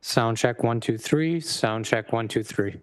Sound check 1, 2, 3. Sound check 1, 2, 3.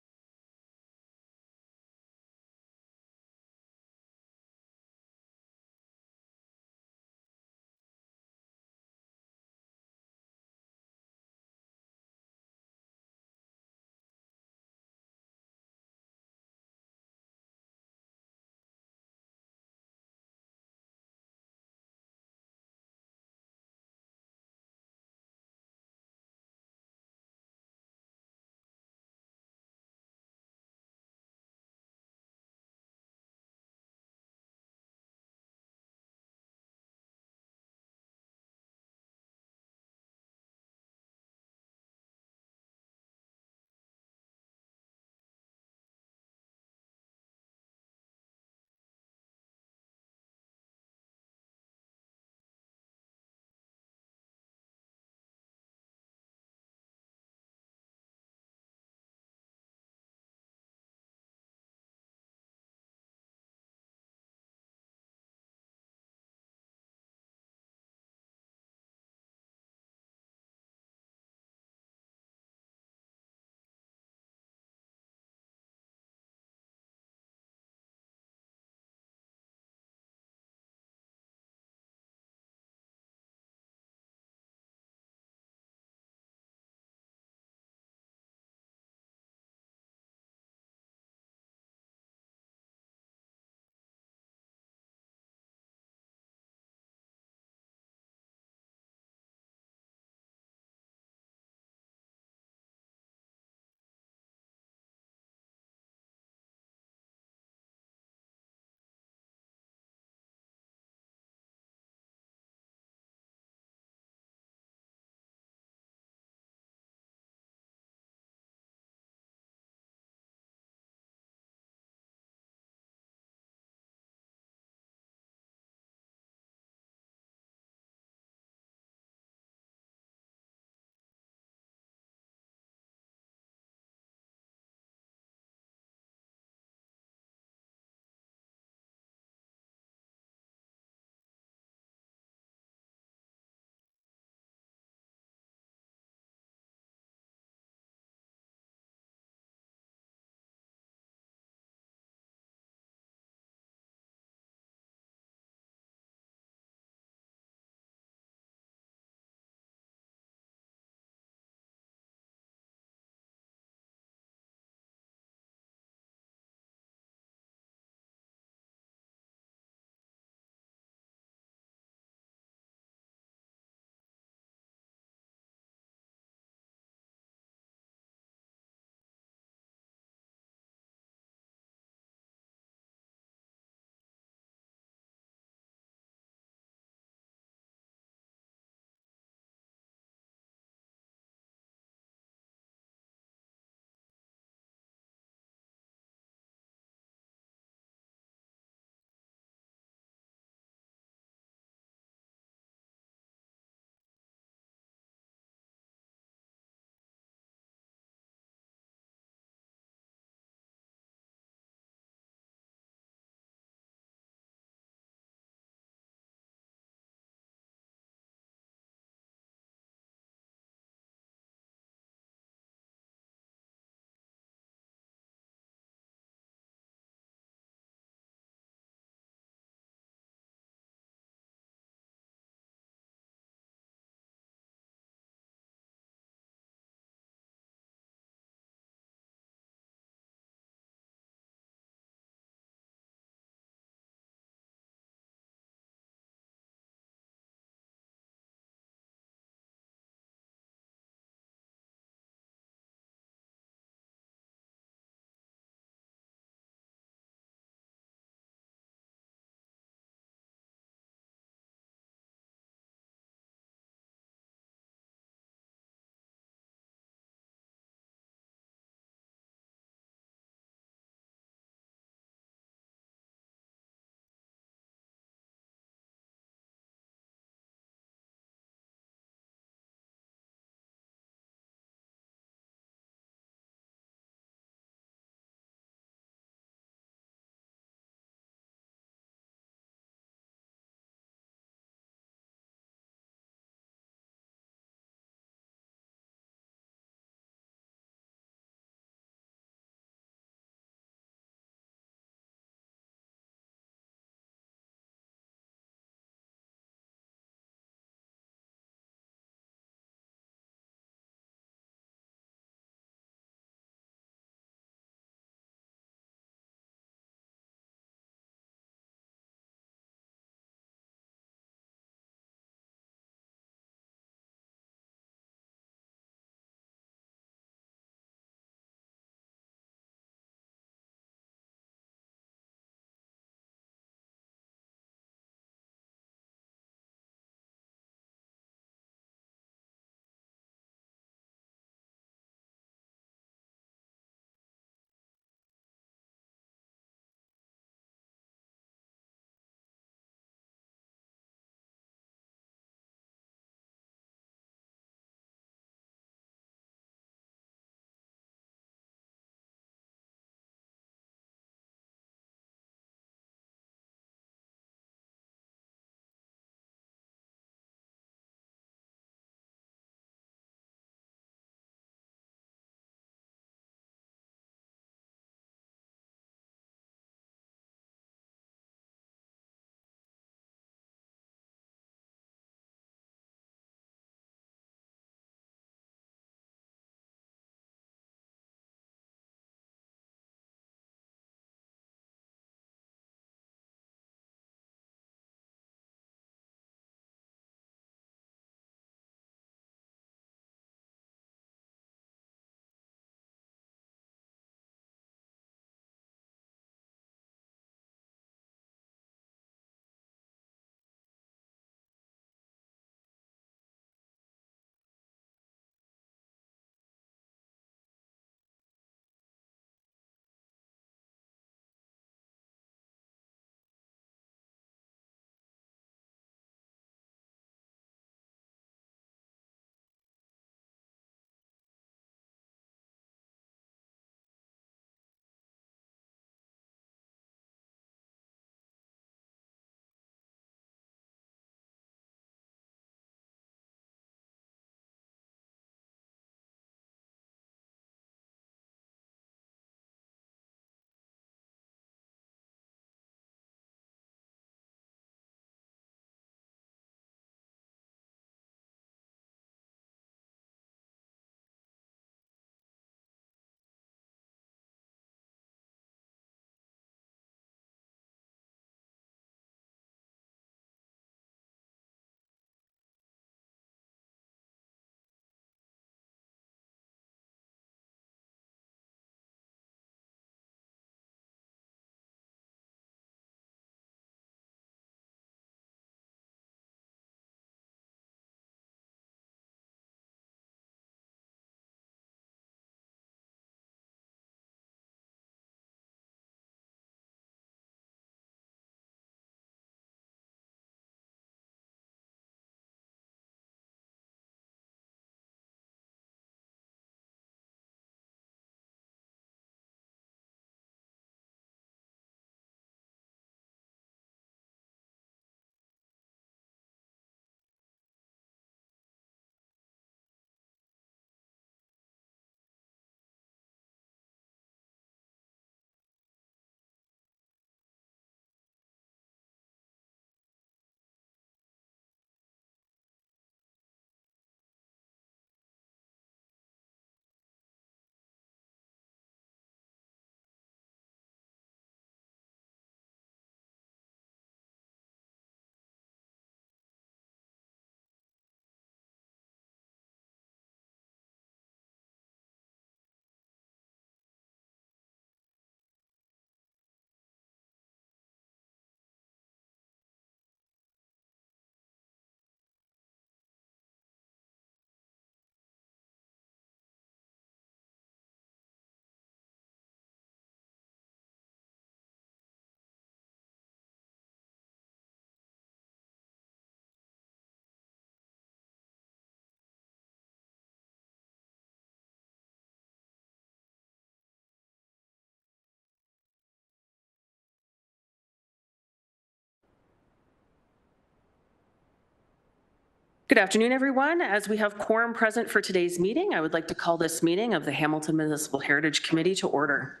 Good afternoon, everyone. As we have quorum present for today's meeting, I would like to call this meeting of the Hamilton Municipal Heritage Committee to order.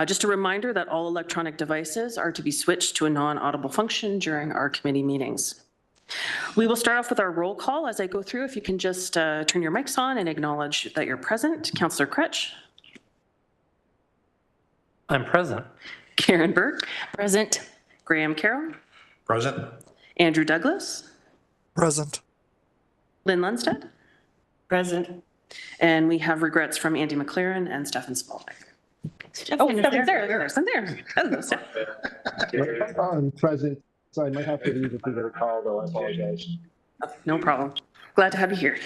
Just a reminder that all electronic devices are to be switched to a non-audible function during our committee meetings. We will start off with our roll call as I go through. If you can just turn your mics on and acknowledge that you're present. Councillor Kretsch. I'm present. Karen Burke. Present. Graham Carroll. Present. Andrew Douglas. Present. Lynn Lundstedt. Present. And we have regrets from Andy McLaren and Stefan Spalding. Oh, Stefan's there. Hello, Steph. I'm present, so I might have to leave if we get a call, though. I apologize. No problem. Glad to have you here.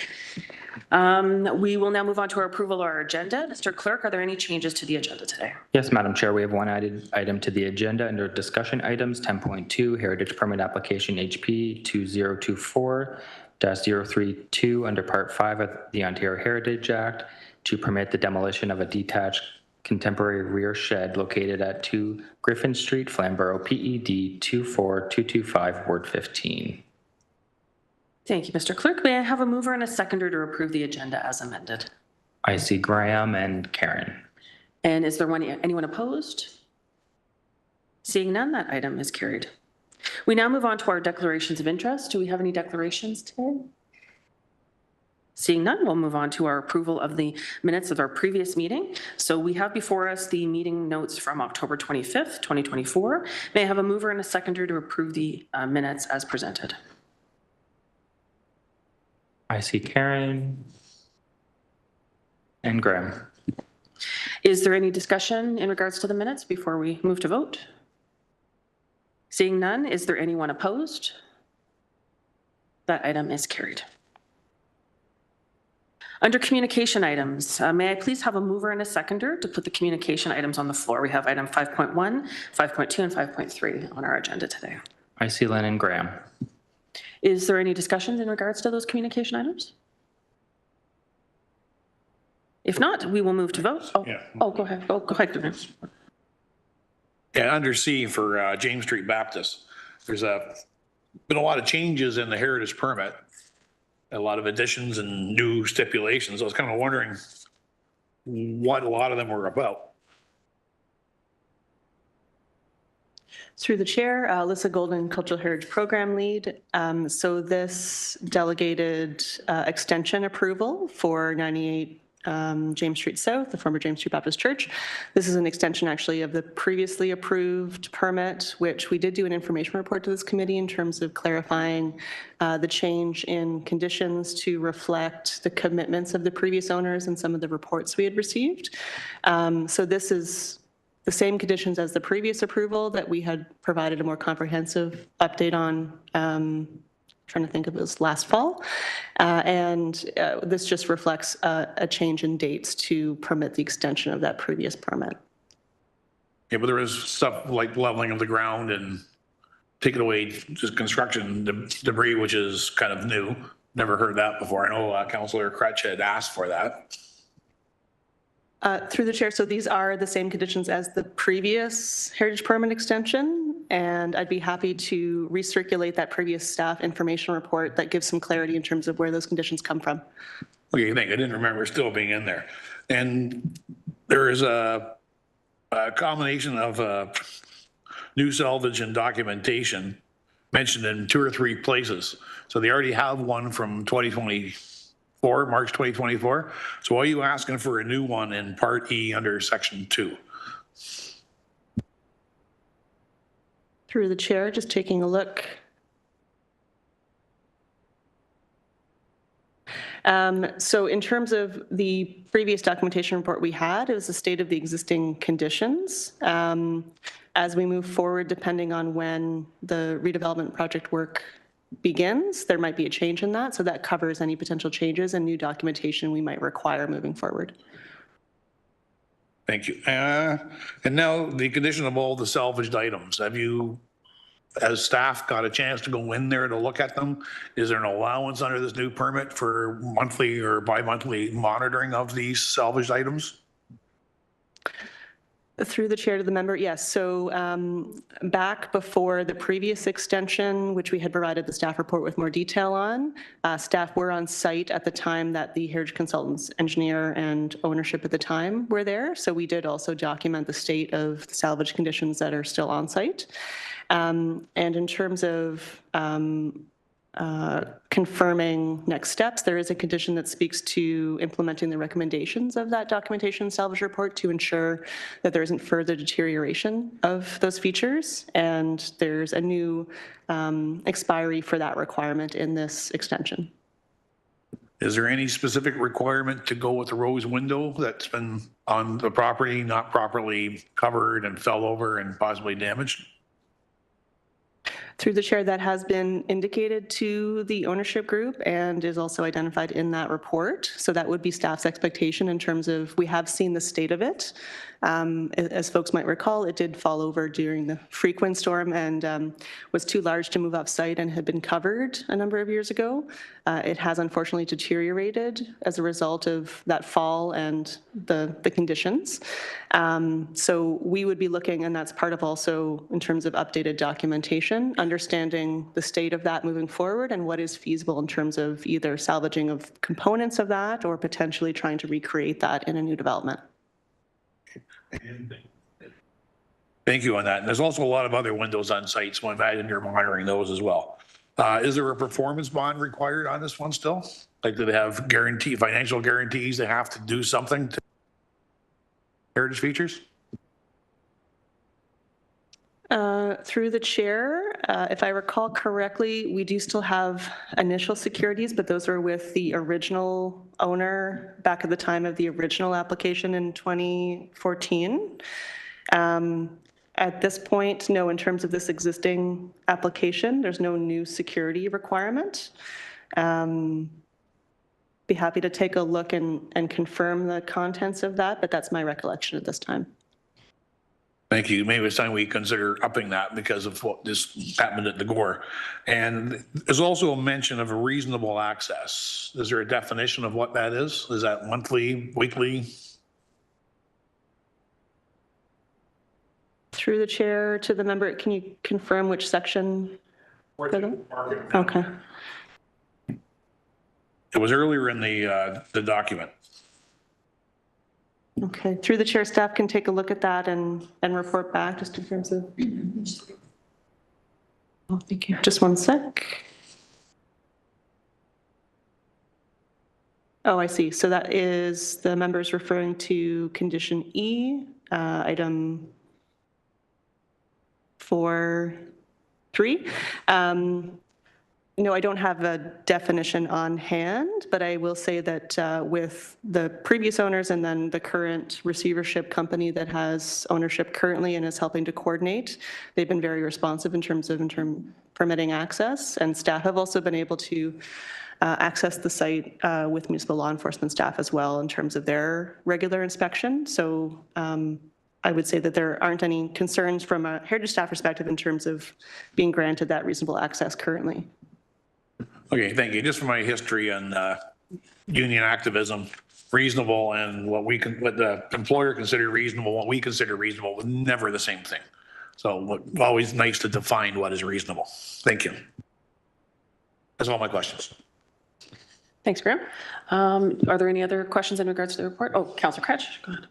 We will now move on to our approval of our agenda. Mr. Clerk, are there any changes to the agenda today? Yes, Madam Chair, we have one added item to the agenda under discussion items 10.2 Heritage Permit Application HP 2024-032 under Part 5 of the Ontario Heritage Act to permit the demolition of a detached contemporary rear shed located at 2 Griffin Street, Flamborough, PED 24225, Ward 15. Thank you, Mr. Clerk. May I have a mover and a seconder to approve the agenda as amended? I see Graham and Karen. And is there anyone opposed? Seeing none, that item is carried. We now move on to our declarations of interest. Do we have any declarations today? Seeing none, we'll move on to our approval of the minutes of our previous meeting. So we have before us the meeting notes from October 25th, 2024. May I have a mover and a seconder to approve the minutes as presented? I see Karen and Graham. Is there any discussion in regards to the minutes before we move to vote? Seeing none, is there anyone opposed? That item is carried. Under communication items, may I please have a mover and a seconder to put the communication items on the floor? We have item 5.1, 5.2, and 5.3 on our agenda today. I see Lynn and Graham. Is there any discussions in regards to those communication items? If not, we will move to vote. Oh, Yeah. oh go ahead. Go ahead. Yeah, under C for James Street Baptist, there's been a lot of changes in the heritage permit, a lot of additions and new stipulations. I was kind of wondering what a lot of them were about. Through the chair, Alyssa Golden, Cultural Heritage Program Lead. So this delegated extension approval for 98 James Street South, the former James Street Baptist Church. This is an extension actually of the previously approved permit, which we did do an information report to this committee in terms of clarifying the change in conditions to reflect the commitments of the previous owners and some of the reports we had received. So this is the same conditions as the previous approval that we had provided a more comprehensive update on, trying to think of it as last fall. This just reflects a change in dates to permit the extension of that previous permit. Yeah, but there is stuff like leveling of the ground and taking away just construction debris, which is kind of new. Never heard that before. I know Councillor Kretsch had asked for that. Through the chair, so these are the same conditions as the previous heritage permit extension, and I'd be happy to recirculate that previous staff information report that gives some clarity in terms of where those conditions come from. Okay, thank you. I didn't remember still being in there. And there is a combination of new salvage and documentation mentioned in 2 or 3 places. So they already have one from 2024, March 2024. So why are you asking for a new one in Part E under Section 2? Through the chair, just taking a look. So in terms of the previous documentation report we had, it was a state of the existing conditions. As we move forward, depending on when the redevelopment project work begins, there might be a change in that. So that covers any potential changes and new documentation we might require moving forward. Thank you. And now the condition of all the salvaged items. Have you, as staff, got a chance to go in there to look at them? Is there an allowance under this new permit for monthly or bi-monthly monitoring of these salvaged items? Through the chair to the member, yes. So back before the previous extension, which we had provided the staff report with more detail on, staff were on site at the time that the heritage consultants, engineer and ownership at the time were there. So we did also document the state of the salvage conditions that are still on site. And in terms of confirming next steps, there is a condition that speaks to implementing the recommendations of that documentation and salvage report to ensure that there isn't further deterioration of those features. And there's a new expiry for that requirement in this extension. Is there any specific requirement to go with the rose window that's been on the property, not properly covered and fell over and possibly damaged? Through the chair, that has been indicated to the ownership group and is also identified in that report. So that would be staff's expectation in terms of, we have seen the state of it. As folks might recall, it did fall over during the frequent storm and was too large to move off site and had been covered a number of years ago. It has unfortunately deteriorated as a result of that fall and the conditions. So we would be looking, and that's part of also in terms of updated documentation, understanding the state of that moving forward and what is feasible in terms of either salvaging of components of that or potentially trying to recreate that in a new development. Thank you on that. And there's also a lot of other windows on site, so I imagine you're monitoring those as well. Is there a performance bond required on this one still? Like, do they have financial guarantees they have to do something to heritage features? Through the chair, if I recall correctly, we do still have initial securities, but those are with the original owner back at the time of the original application in 2014. At this point, no, in terms of this existing application, there's no new security requirement. Be happy to take a look and confirm the contents of that, but that's my recollection at this time. Thank you. Maybe it's time we consider upping that because of what just happened at the Gore. And there's also a mention of a reasonable access. Is there a definition of what that is? Is that monthly, weekly? Through the chair to the member, can you confirm which section? Okay. It was earlier in the document. Okay, through the chair, staff can take a look at that and report back just in terms of. Oh, thank you. Just one sec. Oh, I see. So that is the members referring to condition E, item 4.3. No, I don't have a definition on hand, but I will say that with the previous owners and then the current receivership company that has ownership currently and is helping to coordinate, they've been very responsive in terms of permitting access, and staff have also been able to access the site with municipal law enforcement staff as well in terms of their regular inspection. So I would say that there aren't any concerns from a heritage staff perspective in terms of being granted that reasonable access currently. Okay, thank you. Just for my history on union activism, reasonable and what the employer considered reasonable, what we consider reasonable was never the same thing. So always nice to define what is reasonable. Thank you. That's all my questions. Thanks, Graham. Are there any other questions in regards to the report? Oh, Councillor Kretsch, go ahead.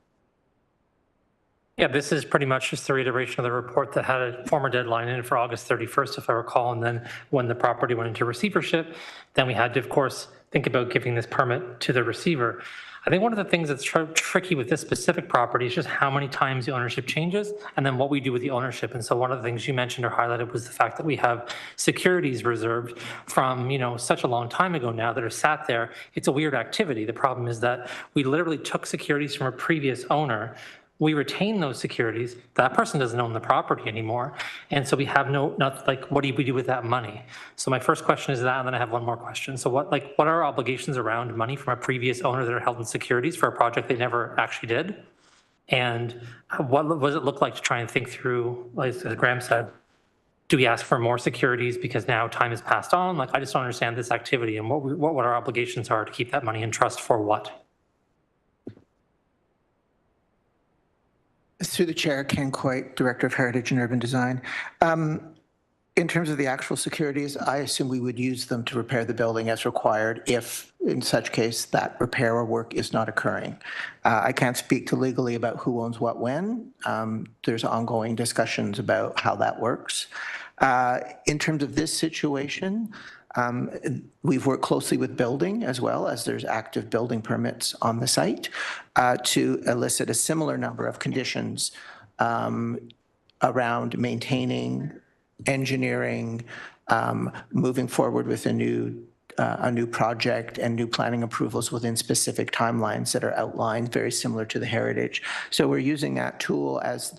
Yeah, this is pretty much just the reiteration of the report that had a former deadline in for August 31st, if I recall. And then when the property went into receivership, then we had to, of course, think about giving this permit to the receiver. I think one of the things that's tricky with this specific property is just how many times the ownership changes and then what we do with the ownership. And so one of the things you mentioned or highlighted was the fact that we have securities reserved from, such a long time ago now that are sat there. It's a weird activity. The problem is that we literally took securities from a previous owner. We retain those securities. That person doesn't own the property anymore. And so we have what do we do with that money? So my first question is that, and then I have one more question. So what are our obligations around money from a previous owner that are held in securities for a project they never actually did? And what does it look like to try and think through, like as Graham said, do we ask for more securities because now time has passed on? I just don't understand this activity and what our obligations are to keep that money in trust for what? Through the chair, Ken Coit, Director of Heritage and Urban Design. In terms of the actual securities, I assume we would use them to repair the building as required if, in such case, that repair or work is not occurring. I can't speak to legally about who owns what when. There's ongoing discussions about how that works. In terms of this situation, we've worked closely with building as well, as there's active building permits on the site, to elicit a similar number of conditions around maintaining, engineering, moving forward with a new project and new planning approvals within specific timelines that are outlined, very similar to the heritage. So we're using that tool as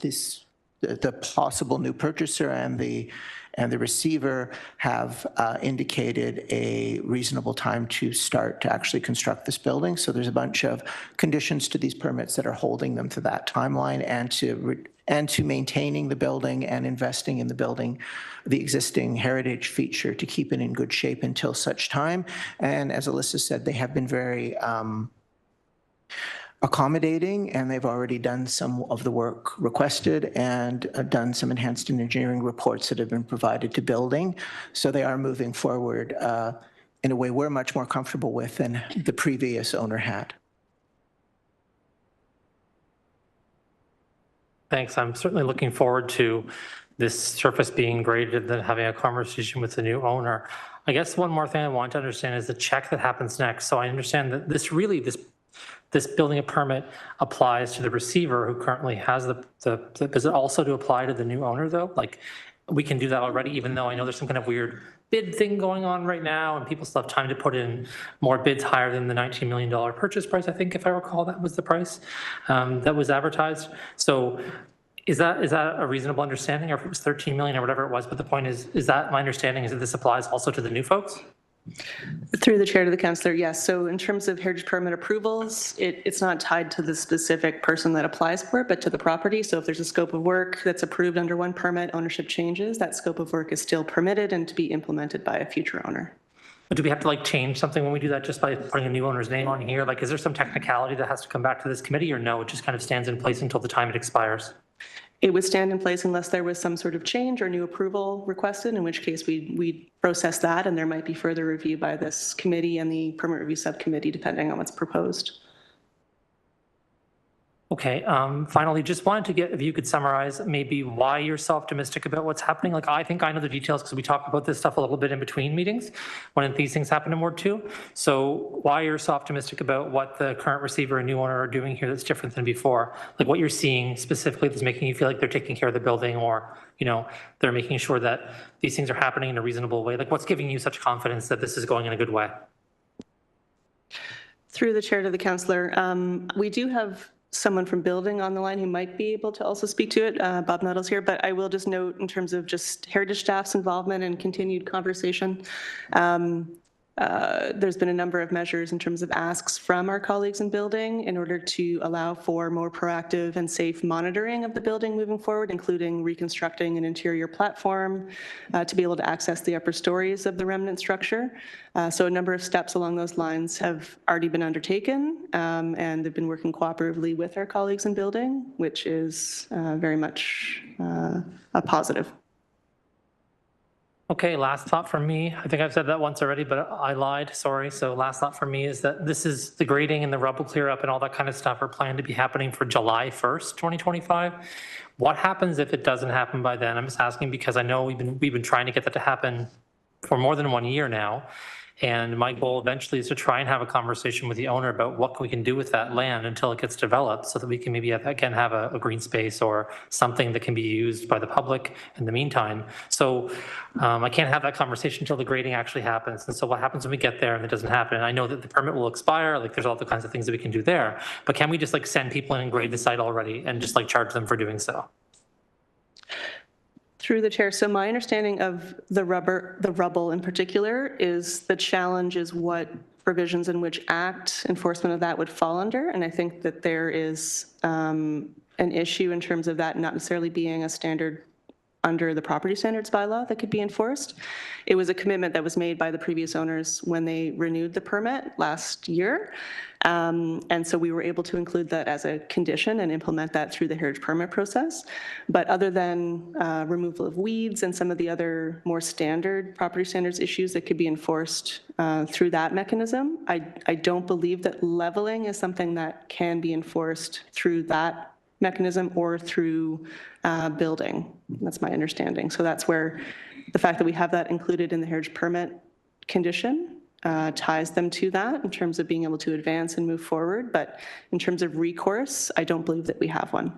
the possible new purchaser and the receiver have indicated a reasonable time to start to actually construct this building. So there's a bunch of conditions to these permits that are holding them to that timeline and to maintaining the building and investing in the building, the existing heritage feature to keep it in good shape until such time. And as Alyssa said, they have been very accommodating, and they've already done some of the work requested and done some enhanced engineering reports that have been provided to building. So they are moving forward in a way we're much more comfortable with than the previous owner had. Thanks. I'm certainly looking forward to this surface being graded and then having a conversation with the new owner. I guess one more thing I want to understand is the check that happens next. So I understand that this building a permit applies to the receiver who currently has does it also to apply to the new owner though? Like we can do that already, even though I know there's some kind of weird bid thing going on right now and people still have time to put in more bids higher than the $19 million purchase price. I think if I recall, that was the price that was advertised. So is that a reasonable understanding, or if it was 13 million or whatever it was? But the point is that my understanding is that this applies also to the new folks? Through the chair to the councillor, yes. So in terms of heritage permit approvals, it's not tied to the specific person that applies for it, but to the property. So if there's a scope of work that's approved under one permit, ownership changes, that scope of work is still permitted and to be implemented by a future owner. But do we have to like change something when we do that just by putting a new owner's name on here? Like, is there some technicality that has to come back to this committee, or no, it just kind of stands in place until the time it expires? It would stand in place unless there was some sort of change or new approval requested, in which case we process that, and there might be further review by this committee and the permit review subcommittee, depending on what's proposed. Okay, finally, just wanted to get, if you could summarize maybe why you're so optimistic about what's happening. Like, I think I know the details because we talk about this stuff a little bit in between meetings when these things happen in Ward 2. So why you're so optimistic about what the current receiver and new owner are doing here that's different than before? Like what you're seeing specifically that's making you feel like they're taking care of the building, or, you know, they're making sure that these things are happening in a reasonable way. Like what's giving you such confidence that this is going in a good way? Through the chair to the councillor, we do have someone from building on the line who might be able to also speak to it. Bob Nuttall's here, but I will just note in terms of just heritage staff's involvement and continued conversation, there's been a number of measures in terms of asks from our colleagues in building in order to allow for more proactive and safe monitoring of the building moving forward, including reconstructing an interior platform to be able to access the upper stories of the remnant structure. So a number of steps along those lines have already been undertaken, and they've been working cooperatively with our colleagues in building, which is very much a positive. Okay, last thought from me. I think I've said that once already, but I lied, sorry. So last thought from me is that this is the grading and the rubble clear up and all that kind of stuff are planned to be happening for July 1st, 2025. What happens if it doesn't happen by then? I'm just asking because I know we've been trying to get that to happen for more than 1 year now. And my goal eventually is to try and have a conversation with the owner about what we can do with that land until it gets developed so that we can maybe again have a green space or something that can be used by the public in the meantime. So I can't have that conversation until the grading actually happens. And so what happens when we get there and it doesn't happen? And I know that the permit will expire, like there's all the kinds of things that we can do there, but can we just like send people in and grade the site already and just like charge them for doing so? Through the chair, so my understanding of the rubble in particular is the challenge is what provisions in which act enforcement of that would fall under. And I think that there is an issue in terms of that not necessarily being a standard under the property standards bylaw that could be enforced. It was a commitment that was made by the previous owners when they renewed the permit last year. And so we were able to include that as a condition and implement that through the heritage permit process. But other than removal of weeds and some of the other more standard property standards issues that could be enforced through that mechanism, I don't believe that leveling is something that can be enforced through that mechanism or through building. That's my understanding. So that's where the fact that we have that included in the heritage permit condition ties them to that in terms of being able to advance and move forward. But in terms of recourse, I don't believe that we have one.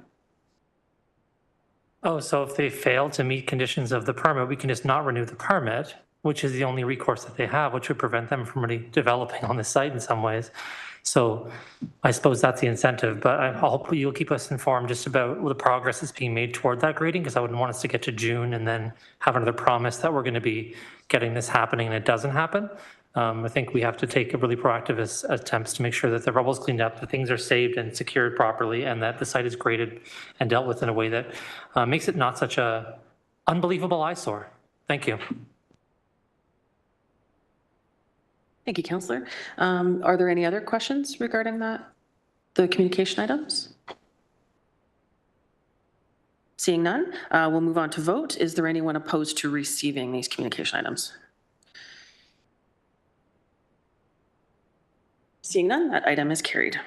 Oh, so if they fail to meet conditions of the permit, we can just not renew the permit, which is the only recourse that they have, which would prevent them from really developing on the site in some ways. So I suppose that's the incentive, but I hope you'll keep us informed just about the progress that's being made toward that grading, because I wouldn't want us to get to June and then have another promise that we're going to be getting this happening and it doesn't happen. I think we have to take a really proactive attempts to make sure that the rubble's cleaned up, the things are saved and secured properly, and that the site is graded and dealt with in a way that makes it not such a unbelievable eyesore. Thank you. Thank you, Councillor. Are there any other questions regarding the communication items? Seeing none, we'll move on to vote. Is there anyone opposed to receiving these communication items? Seeing none, that item is carried.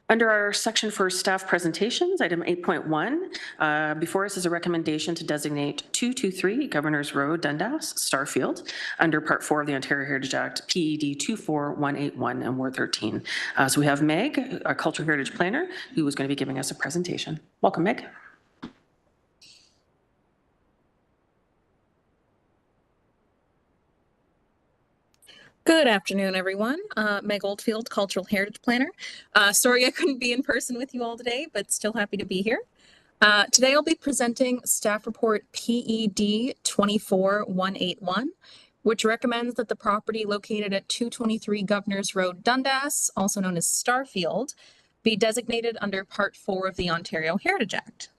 Under our section for staff presentations, item 8.1, before us is a recommendation to designate 223 Governors Road, Dundas, Starfield, under Part 4 of the Ontario Heritage Act, PED 24181 and Ward 13. So we have Meg, our Cultural Heritage Planner, who is going to be giving us a presentation. Welcome, Meg. Good afternoon, everyone. Meg Oldfield, Cultural Heritage Planner. Sorry I couldn't be in person with you all today, but still happy to be here. Today I'll be presenting Staff Report PED 24181, which recommends that the property located at 223 Governors Road, Dundas, also known as Starfield, be designated under Part 4 of the Ontario Heritage Act.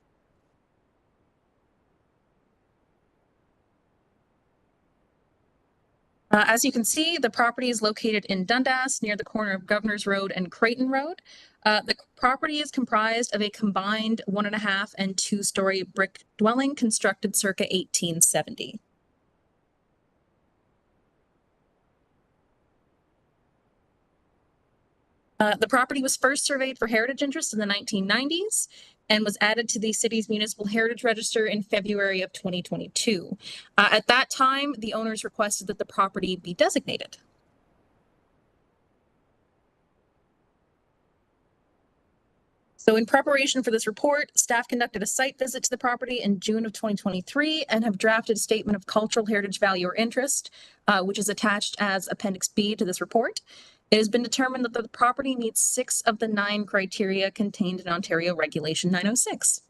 As you can see, the property is located in Dundas near the corner of Governors Road and Creighton Road. The property is comprised of a combined 1.5 and 2-story brick dwelling constructed circa 1870. The property was first surveyed for heritage interest in the 1990s and was added to the city's municipal heritage register in February of 2022. At that time, the owners requested that the property be designated. So in preparation for this report, staff conducted a site visit to the property in June of 2023 and have drafted a statement of cultural heritage value or interest, which is attached as Appendix B to this report. It has been determined that the property meets 6 of the 9 criteria contained in Ontario Regulation 906.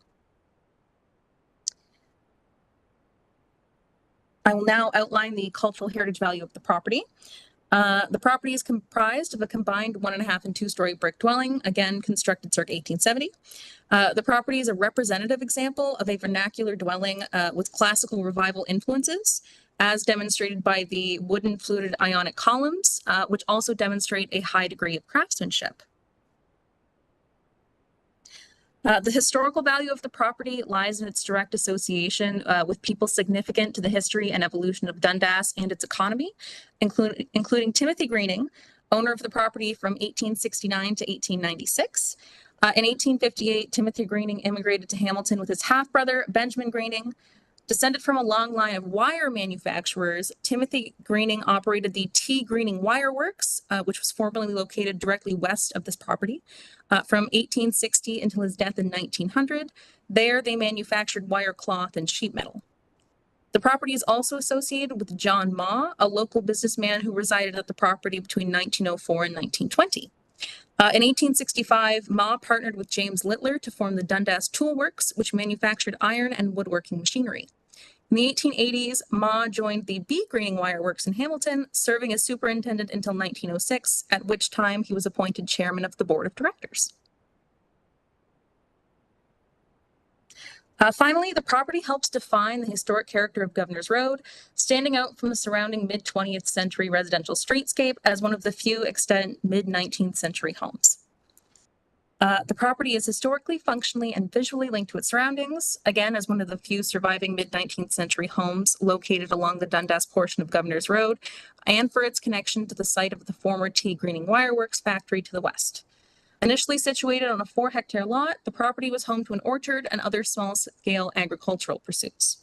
I will now outline the cultural heritage value of the property. The property is comprised of a combined 1.5 and 2-story brick dwelling, again constructed circa 1870. The property is a representative example of a vernacular dwelling with classical revival influences, as demonstrated by the wooden fluted ionic columns, which also demonstrate a high degree of craftsmanship. The historical value of the property lies in its direct association with people significant to the history and evolution of Dundas and its economy, including Timothy Greening, owner of the property from 1869 to 1896. In 1858, Timothy Greening immigrated to Hamilton with his half-brother, Benjamin Greening. Descended from a long line of wire manufacturers, Timothy Greening operated the T. Greening Wire Works, which was formerly located directly west of this property, from 1860 until his death in 1900. There, they manufactured wire cloth and sheet metal. The property is also associated with John Ma, a local businessman who resided at the property between 1904 and 1920. In 1865, Ma partnered with James Littler to form the Dundas Tool Works, which manufactured iron and woodworking machinery. In the 1880s, Ma joined the B. Greening Wire Works in Hamilton, serving as superintendent until 1906, at which time he was appointed chairman of the board of directors. Finally, the property helps define the historic character of Governor's Road, standing out from the surrounding mid-20th century residential streetscape as one of the few extant mid-19th century homes. The property is historically, functionally, and visually linked to its surroundings, again, as one of the few surviving mid-19th century homes located along the Dundas portion of Governor's Road, and for its connection to the site of the former T. Greening Wireworks factory to the west. Initially situated on a 4-hectare lot, the property was home to an orchard and other small-scale agricultural pursuits.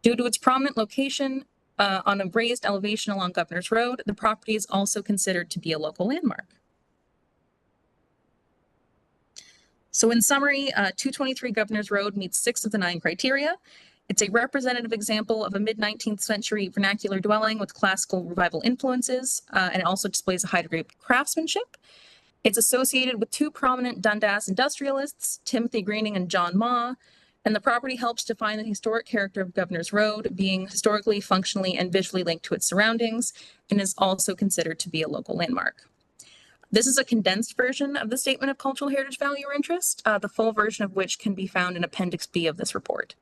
Due to its prominent location on a raised elevation along Governor's Road, the property is also considered to be a local landmark. So in summary, 223 Governor's Road meets 6 of the 9 criteria. It's a representative example of a mid-19th century vernacular dwelling with classical revival influences, and it also displays a high degree of craftsmanship. It's associated with 2 prominent Dundas industrialists, Timothy Greening and John Maw, and the property helps define the historic character of Governor's Road, being historically, functionally, and visually linked to its surroundings, and is also considered to be a local landmark. This is a condensed version of the Statement of Cultural Heritage Value or Interest, the full version of which can be found in Appendix B of this report.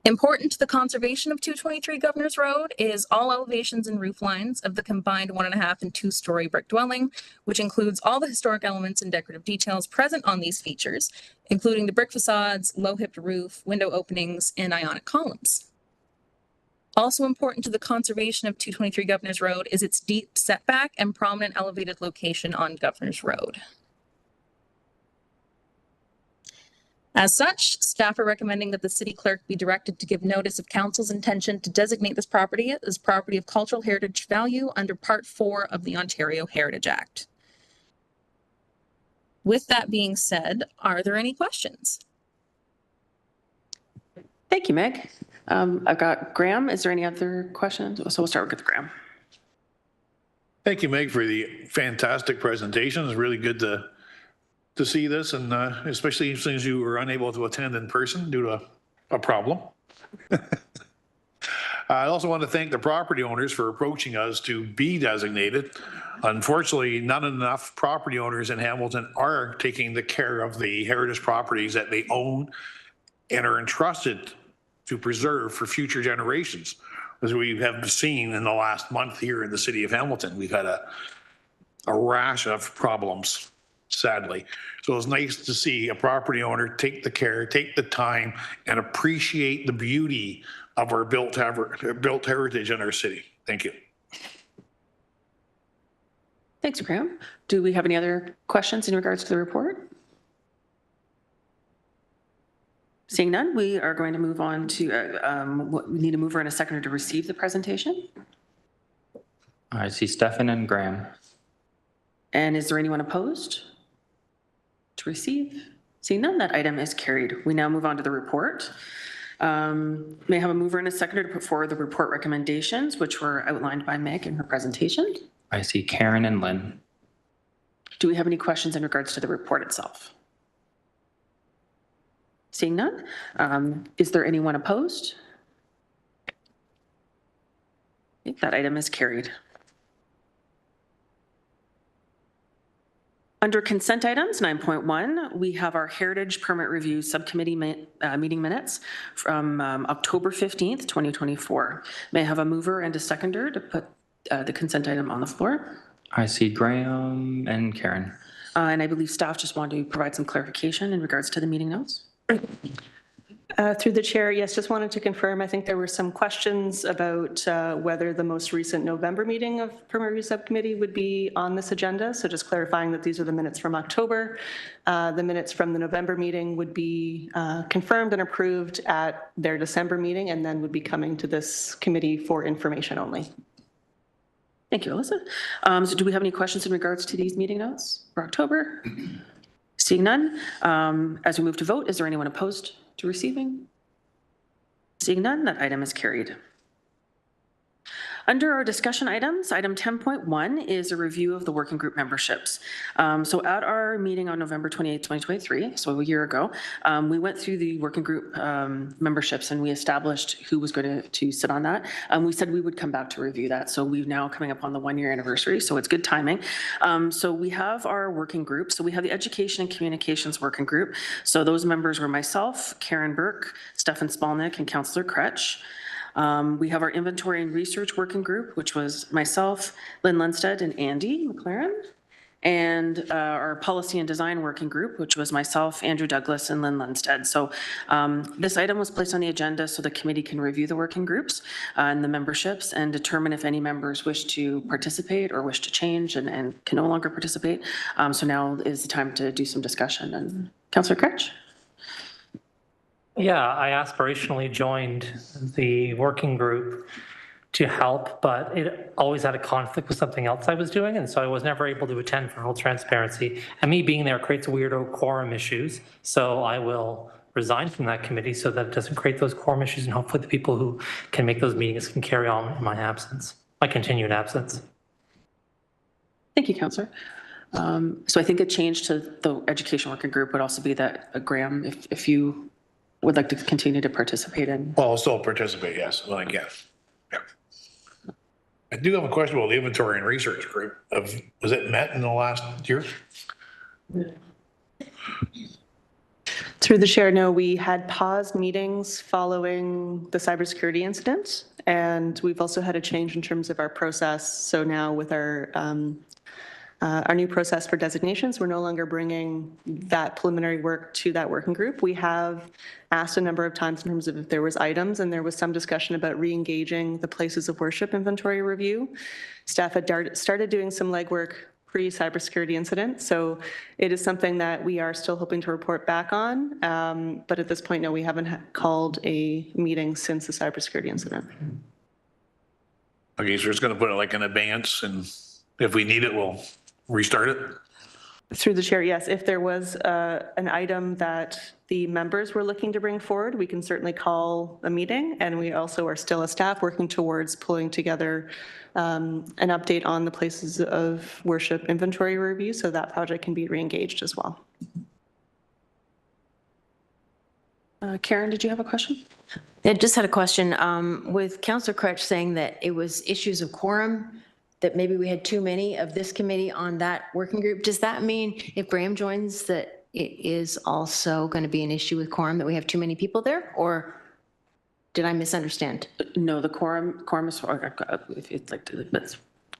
Important to the conservation of 223 Governor's Road is all elevations and roof lines of the combined 1.5 and 2-story brick dwelling, which includes all the historic elements and decorative details present on these features, including the brick facades, low-hipped roof, window openings, and ionic columns. Also important to the conservation of 223 Governor's Road is its deep setback and prominent elevated location on Governor's Road. As such, staff are recommending that the city clerk be directed to give notice of council's intention to designate this property as property of cultural heritage value under Part 4 of the Ontario Heritage Act. With that being said, are there any questions? Thank you, Meg. I've got Graham. Is there any other questions? So we'll start with Graham. Thank you, Meg, for the fantastic presentation. It's really good to see this, and especially since you were unable to attend in person due to a problem. I also want to thank the property owners for approaching us to be designated. Unfortunately, not enough property owners in Hamilton are taking the care of the heritage properties that they own and are entrusted to preserve for future generations. As we have seen in the last month here in the city of Hamilton, we've had a rash of problems, sadly. So it's nice to see a property owner take the care, take the time, and appreciate the beauty of our built heritage in our city. Thank you. Thanks, Graham. Do we have any other questions in regards to the report? Seeing none, we are going to move on to, we need a mover and a seconder to receive the presentation. I see Stefan and Graham. And is there anyone opposed to receive? Seeing none, that item is carried. We now move on to the report. May I have a mover and a seconder to put forward the report recommendations, which were outlined by Meg in her presentation. I see Karen and Lynn. Do we have any questions in regards to the report itself? Seeing none, is there anyone opposed? That item is carried. Under consent items 9.1, we have our Heritage Permit Review Subcommittee meeting minutes from October 15th, 2024. May I have a mover and a seconder to put the consent item on the floor? I see Graham and Karen. And I believe staff just want to provide some clarification in regards to the meeting notes. Through the chair, yes, just wanted to confirm, I think there were some questions about whether the most recent November meeting of Permit Review Subcommittee would be on this agenda. So just clarifying that these are the minutes from October. The minutes from the November meeting would be confirmed and approved at their December meeting and then would be coming to this committee for information only. Thank you, Alyssa. So do we have any questions in regards to these meeting notes for October? Seeing none, as we move to vote, is there anyone opposed to receiving? Seeing none, that item is carried. Under our discussion items, item 10.1 is a review of the working group memberships. So at our meeting on November 28, 2023, so a year ago, we went through the working group memberships and we established who was going to sit on that. We said we would come back to review that. So we've now coming up on the 1-year anniversary, so it's good timing. So we have our working group. So we have the Education and Communications Working Group. So those members were myself, Karen Burke, Stefan Spalnick, and Councillor Kretsch. We have our Inventory and Research Working Group, which was myself, Lynn Lundstedt, and Andy McLaren. And our Policy and Design Working Group, which was myself, Andrew Douglas, and Lynn Lundstedt. So this item was placed on the agenda so the committee can review the working groups and the memberships and determine if any members wish to participate or wish to change and can no longer participate. So now is the time to do some discussion. And Councillor Kretsch? Yeah, I aspirationally joined the working group to help, but it always had a conflict with something else I was doing, and so I was never able to attend for full transparency. And me being there creates weirdo quorum issues, so I will resign from that committee so that it doesn't create those quorum issues, and hopefully the people who can make those meetings can carry on in my absence, my continued absence. Thank you, Councillor. So I think a change to the Education Working Group would also be that, Graham, if you would like to continue to participate in. Well, I'll still participate, yes, like, yes. Yeah. I do have a question about the Inventory and Research Group. Was it met in the last year? Through the chair, no, we had paused meetings following the cybersecurity incident, and we've also had a change in terms of our process. So now with our new process for designations, we're no longer bringing that preliminary work to that working group. We have asked a number of times in terms of if there was items, and there was some discussion about re-engaging the places of worship inventory review. Staff had started doing some legwork pre-cybersecurity incident, so it is something that we are still hoping to report back on. But at this point, no, we haven't called a meeting since the cybersecurity incident. Okay, so we're just going to put it like in abeyance, and if we need it, we'll restart it? Through the chair, yes. If there was an item that the members were looking to bring forward, we can certainly call a meeting. And we also are still a staff working towards pulling together an update on the places of worship inventory review so that project can be re-engaged as well. Karen, did you have a question? I just had a question. With Councillor Kretsch saying that it was issues of quorum, that maybe we had too many of this committee on that working group. Does that mean if Graham joins that it is also going to be an issue with quorum, that we have too many people there? Or did I misunderstand? No, the quorum is, if you'd like to, but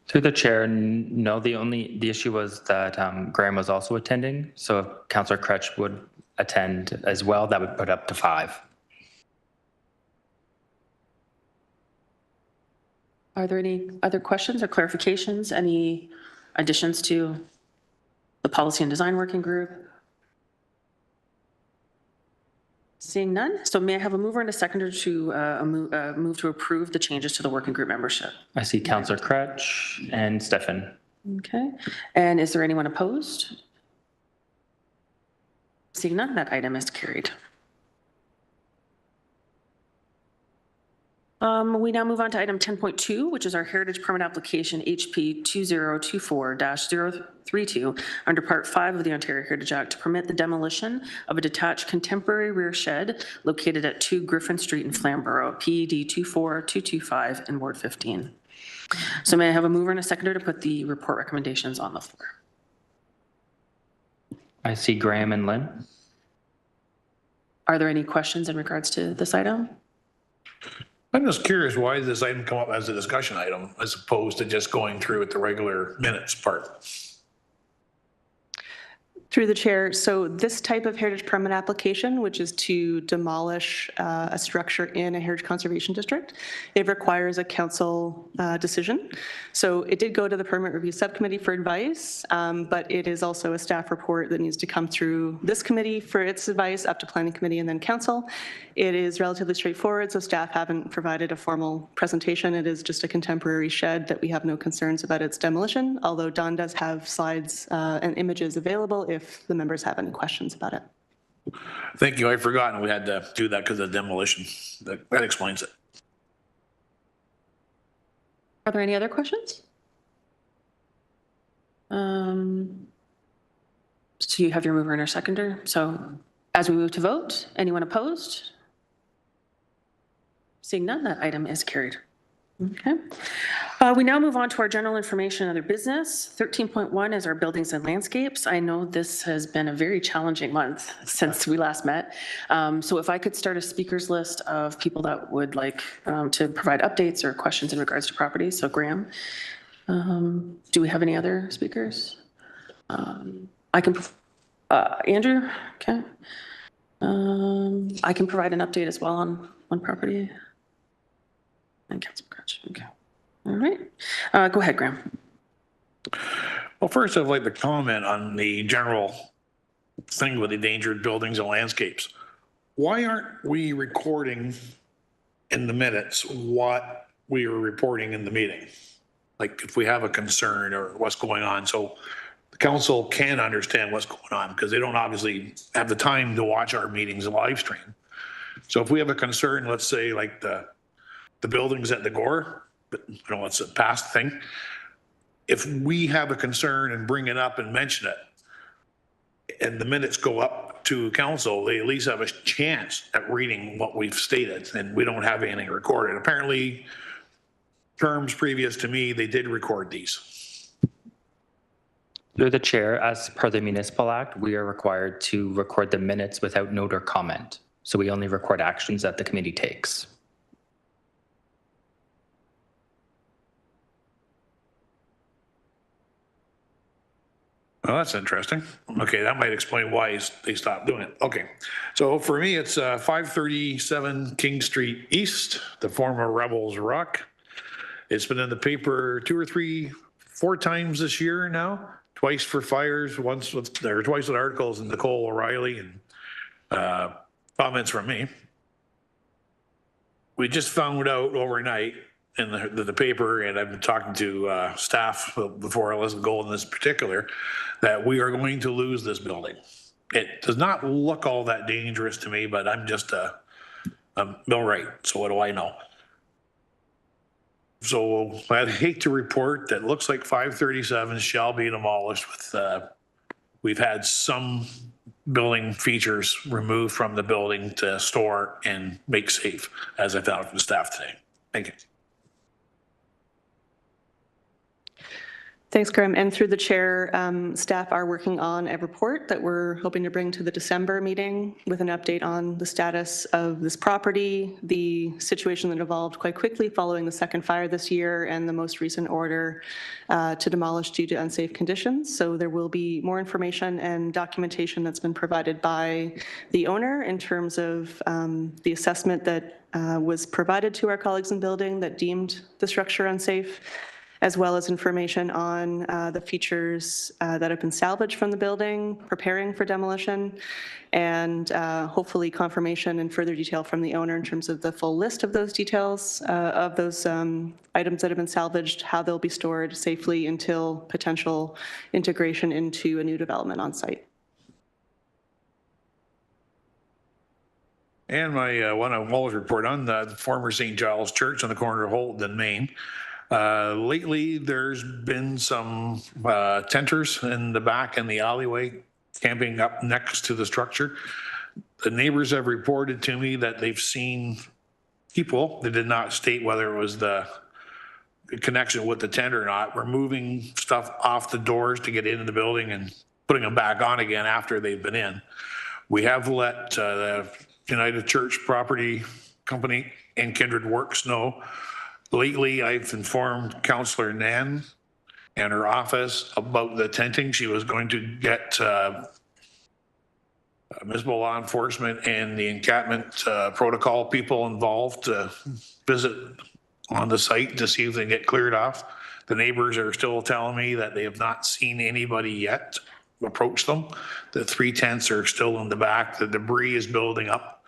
Through the chair, no, the issue was that Graham was also attending. So if Councillor Kretsch would attend as well, that would put up to 5. Are there any other questions or clarifications? Any additions to the Policy and Design Working Group? Seeing none. So may I have a mover and a seconder to move to approve the changes to the working group membership? I see Councillor Kretsch and Stefan. Okay. And is there anyone opposed? Seeing none, that item is carried. We now move on to item 10.2, which is our heritage permit application HP 2024-032 under Part 5 of the Ontario Heritage Act to permit the demolition of a detached contemporary rear shed located at 2 Griffin Street in Flamborough, PED 24225 in Ward 15. So may I have a mover and a seconder to put the report recommendations on the floor? I see Graham and Lynn. Are there any questions in regards to this item? I'm just curious, why did this item come up as a discussion item as opposed to just going through at the regular minutes part? Through the chair, so this type of heritage permit application, which is to demolish a structure in a heritage conservation district, it requires a council decision. So it did go to the permit review subcommittee for advice, but it is also a staff report that needs to come through this committee for its advice up to planning committee and then council. It is relatively straightforward, so staff haven't provided a formal presentation. It is just a contemporary shed that we have no concerns about its demolition, although Don does have slides and images available if the members have any questions about it. Thank you. I'd forgotten we had to do that because of demolition. That explains it. Are there any other questions? So you have your mover and your seconder. So as we move to vote, anyone opposed? Seeing none, that item is carried. Okay. We now move on to our general information and other business. 13.1 is our buildings and landscapes. I know this has been a very challenging month since we last met. So if I could start a speakers list of people that would like to provide updates or questions in regards to property. So Graham, do we have any other speakers? I can, Andrew, okay. I can provide an update as well on one property. And Councilor Crutch, okay. All right. Go ahead, Graham. Well, first I'd like to comment on the general thing with endangered buildings and landscapes. Why aren't we recording in the minutes what we are reporting in the meeting? Like if we have a concern or what's going on, so the council can understand what's going on because they don't obviously have the time to watch our meetings live stream. So if we have a concern, let's say like the buildings at the Gore, but you know, it's a past thing. If we have a concern and bring it up and mention it, and the minutes go up to council, they at least have a chance at reading what we've stated, and we don't have anything recorded. Apparently, terms previous to me, they did record these. Through the chair, as per the Municipal Act, we are required to record the minutes without note or comment. So we only record actions that the committee takes. Well, that's interesting. Okay, that might explain why they stopped doing it. Okay, so for me, it's 537 King Street East, the former Rebels Rock. It's been in the paper 2 or 3, 4 times this year now. Twice for fires, twice with articles and Nicole O'Reilly and comments from me. We just found out overnight in the paper, and I've been talking to staff before Elizabeth Gold in this particular, that we are going to lose this building. It does not look all that dangerous to me, but I'm just a millwright, so what do I know? So I'd hate to report that looks like 537 shall be demolished with, we've had some building features removed from the building to store and make safe, as I found from the staff today. Thank you. Thanks, Graham. And through the chair, staff are working on a report that we're hoping to bring to the December meeting with an update on the status of this property, the situation that evolved quite quickly following the second fire this year, and the most recent order to demolish due to unsafe conditions. So there will be more information and documentation that's been provided by the owner in terms of the assessment that was provided to our colleagues in building that deemed the structure unsafe, as well as information on the features that have been salvaged from the building, preparing for demolition, and hopefully confirmation and further detail from the owner in terms of the full list of those details of those items that have been salvaged, how they'll be stored safely until potential integration into a new development on site. And my one I'll always report on the former St. Giles Church on the corner of Holton and Main. Lately, there's been some tenters in the back in the alleyway camping up next to the structure. The neighbors have reported to me that they've seen people, they did not state whether it was the connection with the tent or not, removing stuff off the doors to get into the building and putting them back on again after they've been in. We have let the United Church Property Company and Kindred Works know. Lately, I've informed Councillor Nan and her office about the tenting. She was going to get municipal law enforcement and the encampment protocol people involved to visit on the site to see if they can get cleared off. The neighbors are still telling me that they have not seen anybody yet approach them. The 3 tents are still in the back. The debris is building up.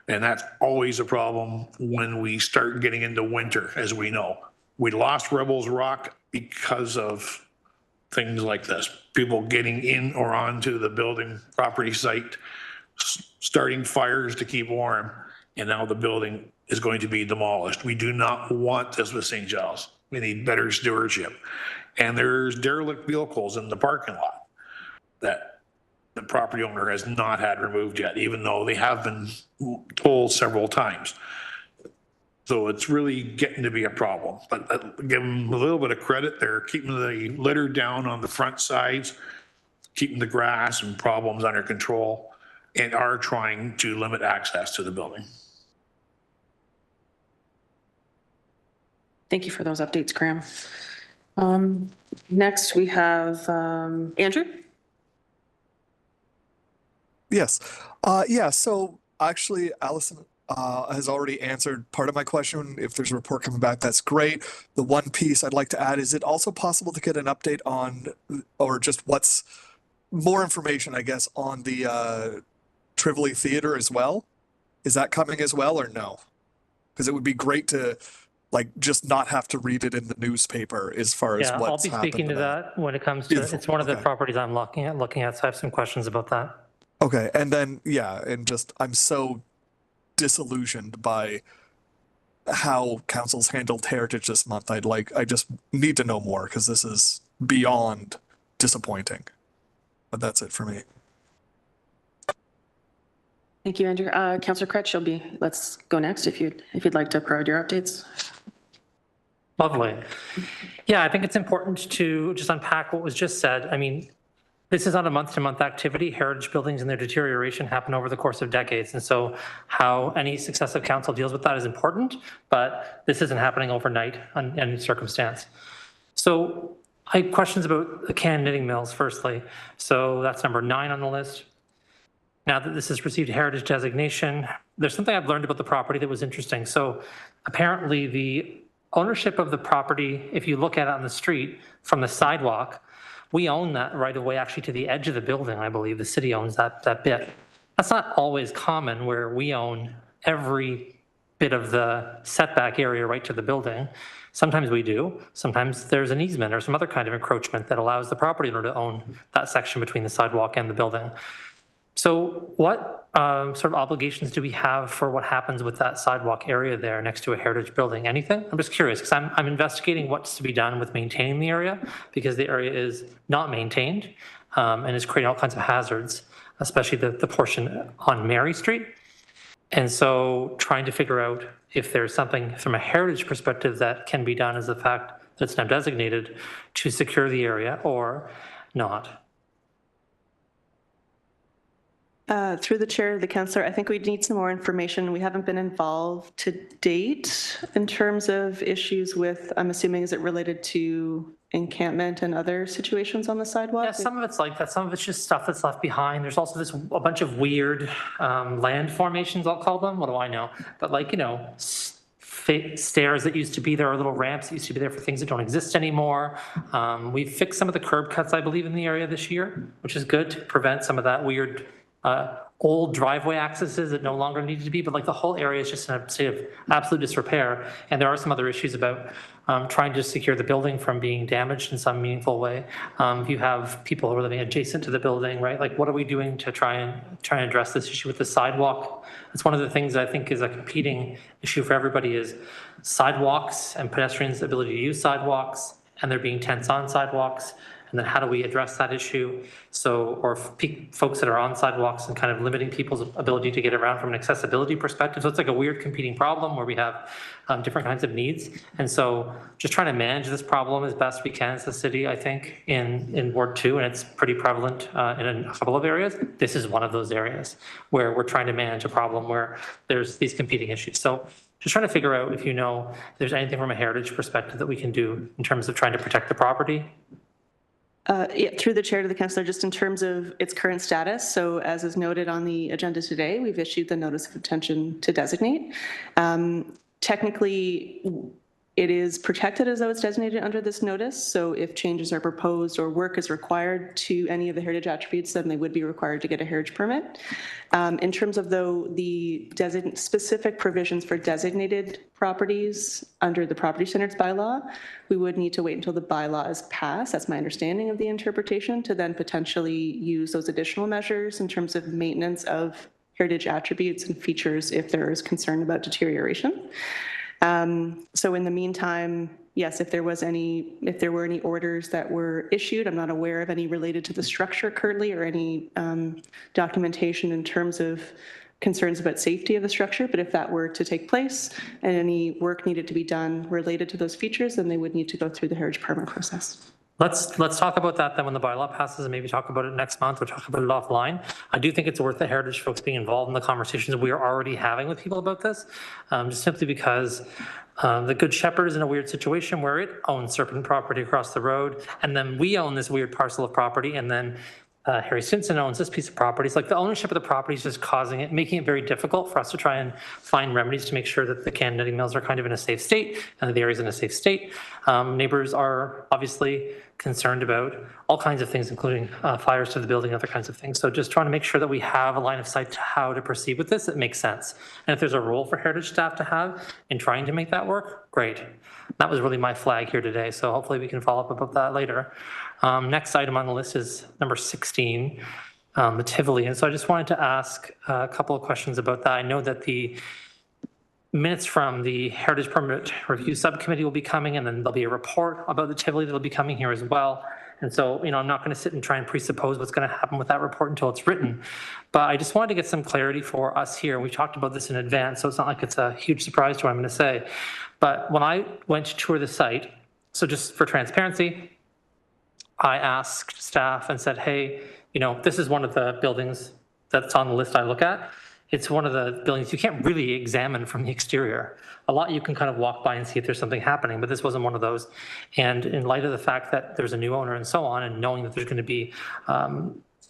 And that's always a problem when we start getting into winter, as we know. We lost Rebels Rock because of things like this. People getting in or onto the building property site, starting fires to keep warm, and now the building is going to be demolished. We do not want this with St. Giles. We need better stewardship. And there's derelict vehicles in the parking lot that the property owner has not had removed yet, even though they have been told several times. So it's really getting to be a problem, but give them a little bit of credit. They're keeping the litter down on the front sides, keeping the grass and problems under control, and are trying to limit access to the building. Thank you for those updates, Graham. Next, we have Andrew. Yes. So actually, Allison has already answered part of my question. If there's a report coming back, that's great. The one piece I'd like to add, is it also possible to get an update on, or just what's more information, I guess, on the Tivoli Theater as well? Is that coming as well or no? Because it would be great to just not have to read it in the newspaper as far as what's happened. I'll be speaking to that when it comes to, Beautiful. it's one of the Okay. properties I'm looking at, so I have some questions about that. Okay, and then, I'm so disillusioned by how council's handled heritage this month. I just need to know more, because this is beyond disappointing. But that's it for me. Thank you, Andrew. Councillor Cretch, let's go next if you'd like to provide your updates. Lovely. Yeah, I think it's important to just unpack what was just said. I mean, this is not a month-to-month activity. Heritage buildings and their deterioration happen over the course of decades. And so how any successive council deals with that is important, but this isn't happening overnight in any circumstance. So I have questions about the can knitting mills, firstly. So that's number 9 on the list. Now that this has received heritage designation, there's something I've learned about the property that was interesting. So apparently the ownership of the property, if you look at it on the street from the sidewalk, we own that right away actually to the edge of the building, I believe. The city owns that bit. That's not always common where we own every bit of the setback area right to the building. Sometimes we do. Sometimes there's an easement or some other kind of encroachment that allows the property owner to own that section between the sidewalk and the building. So what sort of obligations do we have for what happens with that sidewalk area there next to a heritage building? Anything? I'm just curious because I'm investigating what's to be done with maintaining the area, because the area is not maintained and is creating all kinds of hazards, especially the portion on Mary Street. And so trying to figure out if there's something from a heritage perspective that can be done as the fact that it's now designated to secure the area or not. Through the chair of the councillor, I think we need some more information. We haven't been involved to date in terms of issues with, I'm assuming, is it related to encampment and other situations on the sidewalk? Yeah, some of it's like that. Some of it's just stuff that's left behind. There's also a bunch of weird land formations, I'll call them. What do I know? But stairs that used to be there, or little ramps that used to be there for things that don't exist anymore. We've fixed some of the curb cuts, I believe, in the area this year, which is good to prevent some of that weird old driveway accesses that no longer needed to be, but the whole area is just in a state of absolute disrepair. And there are some other issues about trying to secure the building from being damaged in some meaningful way. If you have people who are living adjacent to the building, right? What are we doing to try and address this issue with the sidewalk? It's one of the things I think is a competing issue for everybody is sidewalks and pedestrians' ability to use sidewalks, and there being tents on sidewalks. And then how do we address that issue? Or folks that are on sidewalks and kind of limiting people's ability to get around from an accessibility perspective. So it's like a weird competing problem where we have different kinds of needs. And so just trying to manage this problem as best we can as a city, I think, in Ward 2, and it's pretty prevalent in a couple of areas. This is one of those areas where we're trying to manage a problem where there's these competing issues. So just trying to figure out if there's anything from a heritage perspective that we can do in terms of trying to protect the property. Through the chair to the councillor, just in terms of its current status. So as is noted on the agenda today, we've issued the notice of intention to designate. Technically, it is protected as though it's designated under this notice. So if changes are proposed or work is required to any of the heritage attributes, then they would be required to get a heritage permit. In terms of the specific provisions for designated properties under the property standards bylaw, we would need to wait until the bylaw is passed. That's my understanding of the interpretation, to then potentially use those additional measures in terms of maintenance of heritage attributes and features if there is concern about deterioration. So in the meantime, yes, if there were any orders that were issued, I'm not aware of any related to the structure currently or any documentation in terms of concerns about safety of the structure, but if that were to take place and any work needed to be done related to those features, then they would need to go through the heritage permit process. Let's talk about that then when the bylaw passes, and maybe talk about it next month or talk about it offline. I do think it's worth the heritage folks being involved in the conversations we are already having with people about this, just simply because the Good Shepherd is in a weird situation where it owns Serpent property across the road, and then we own this weird parcel of property, and then Harry Stinson owns this piece of property. It's like the ownership of the property is just making it very difficult for us to try and find remedies to make sure that the can knitting mills are kind of in a safe state and the area's in a safe state. Neighbors are obviously concerned about all kinds of things, including fires to the building, other kinds of things. So just trying to make sure that we have a line of sight to how to proceed with this that makes sense. And if there's a role for heritage staff to have in trying to make that work, great. That was really my flag here today. So hopefully we can follow up about that later. Next item on the list is number 16, the Tivoli. And so I just wanted to ask a couple of questions about that. I know that the minutes from the Heritage Permit Review Subcommittee will be coming, and then there'll be a report about the Tivoli that'll be coming here as well. And so, I'm not going to sit and try and presuppose what's going to happen with that report until it's written. But I just wanted to get some clarity for us here. We talked about this in advance, so it's not like it's a huge surprise to what I'm going to say. But when I went to tour the site, so just for transparency, I asked staff and said, hey, this is one of the buildings that's on the list I look at. It's one of the buildings you can't really examine from the exterior. A lot you can kind of walk by and see if there's something happening, but this wasn't one of those. And in light of the fact that there's a new owner and so on, and knowing that there's going to be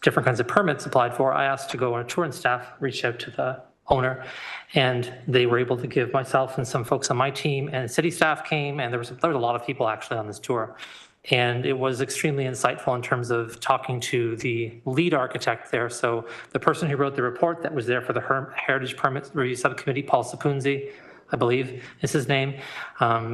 different kinds of permits applied for, I asked to go on a tour, and staff reached out to the owner, and they were able to give myself and some folks on my team, and city staff came, and there was a lot of people actually on this tour. And it was extremely insightful in terms of talking to the lead architect there. So the person who wrote the report that was there for the Heritage Permit Review Subcommittee, Paul Sapunzi, I believe is his name.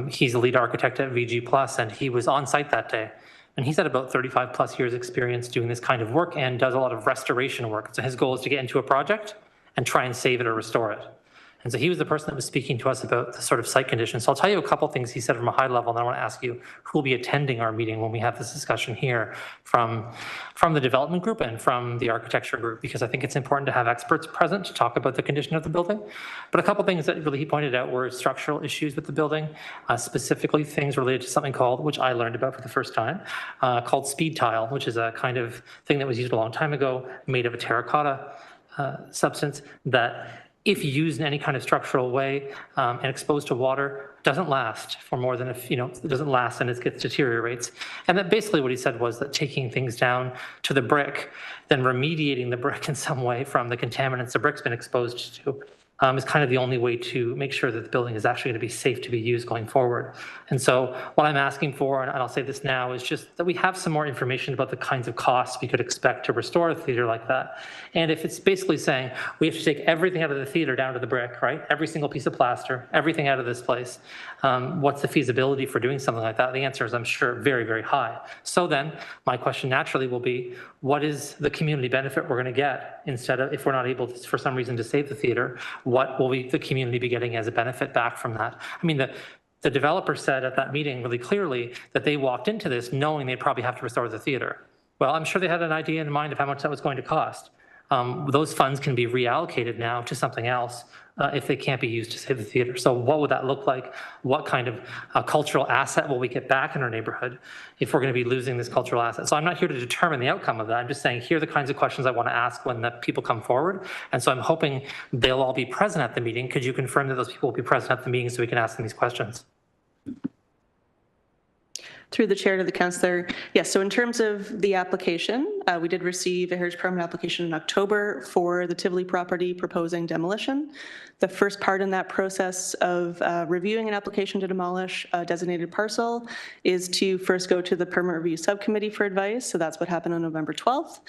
He's a lead architect at VG+, and he was on site that day. And he's had about 35 plus years experience doing this kind of work and does a lot of restoration work. So his goal is to get into a project and try and save it or restore it. And so he was the person that was speaking to us about the sort of site conditions. So I'll tell you a couple things he said from a high level, and then I want to ask you who will be attending our meeting when we have this discussion here from the development group and from the architecture group, because I think it's important to have experts present to talk about the condition of the building. But a couple things that really he pointed out were structural issues with the building, specifically things related to something called, which I learned about for the first time, called speed tile, which is a kind of thing that was used a long time ago, made of a terracotta substance that, if used in any kind of structural way and exposed to water, doesn't last for more than it doesn't last and it deteriorates. And that basically what he said was that taking things down to the brick, then remediating the brick in some way from the contaminants the brick's been exposed to, is kind of the only way to make sure that the building is actually going to be safe to be used going forward. And so what I'm asking for, and I'll say this now, is just that we have some more information about the kinds of costs we could expect to restore a theater like that. And if it's basically saying we have to take everything out of the theater down to the brick, right? Every single piece of plaster, everything out of this place, what's the feasibility for doing something like that? The answer is, I'm sure, very, very high. So then my question naturally will be, what is the community benefit we're going to get instead of, if we're not able to, for some reason, to save the theater, what will the community be getting as a benefit back from that? I mean, the developer said at that meeting really clearly that they walked into this knowing they'd probably have to restore the theater. Well, I'm sure they had an idea in mind of how much that was going to cost. Those funds can be reallocated now to something else if they can't be used to save the theater. So what would that look like? What kind of cultural asset will we get back in our neighborhood if we're going to be losing this cultural asset? So I'm not here to determine the outcome of that. I'm just saying, here are the kinds of questions I want to ask when the people come forward. And so I'm hoping they'll all be present at the meeting. Could you confirm that those people will be present at the meeting so we can ask them these questions? Through the chair to the councillor. Yes, so in terms of the application, we did receive a heritage permit application in October for the Tivoli property proposing demolition. The first part in that process of reviewing an application to demolish a designated parcel is to first go to the permit review subcommittee for advice. So that's what happened on November 12th.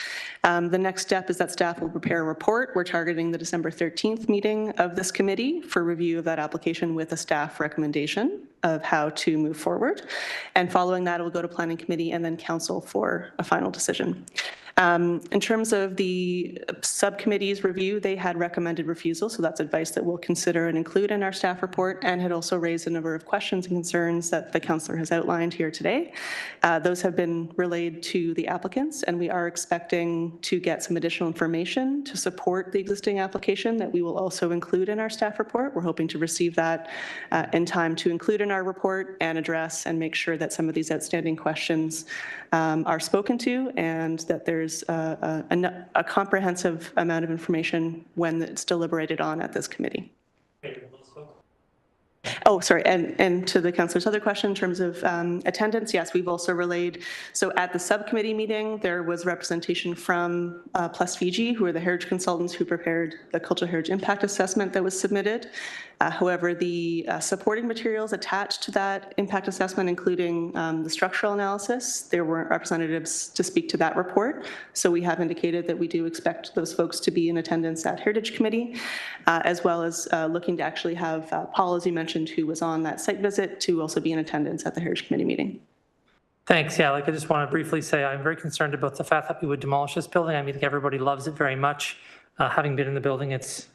The next step is that staff will prepare a report. We're targeting the December 13th meeting of this committee for review of that application with a staff recommendation of how to move forward. And following that, it will go to planning committee and then council for a final decision. In terms of the subcommittee's review, they had recommended refusal, so that's advice that we'll consider and include in our staff report, and had also raised a number of questions and concerns that the councillor has outlined here today. Those have been relayed to the applicants, and we are expecting to get some additional information to support the existing application that we will also include in our staff report. We're hoping to receive that in time to include in our report and address and make sure that some of these outstanding questions are spoken to, and that there's a comprehensive amount of information when it's deliberated on at this committee. Oh, sorry, and to the councillor's other question in terms of attendance, yes, we've also relayed. So at the subcommittee meeting, there was representation from Plus Fiji, who are the heritage consultants who prepared the cultural heritage impact assessment that was submitted. However, the supporting materials attached to that impact assessment, including the structural analysis, there weren't representatives to speak to that report. So we have indicated that we do expect those folks to be in attendance at Heritage Committee, as well as looking to actually have Paul, as you mentioned, who was on that site visit, to also be in attendance at the Heritage Committee meeting. Thanks. Yeah, like I just want to briefly say I'm very concerned about the fact that we would demolish this building. I mean, I think everybody loves it very much. Having been in the building, it's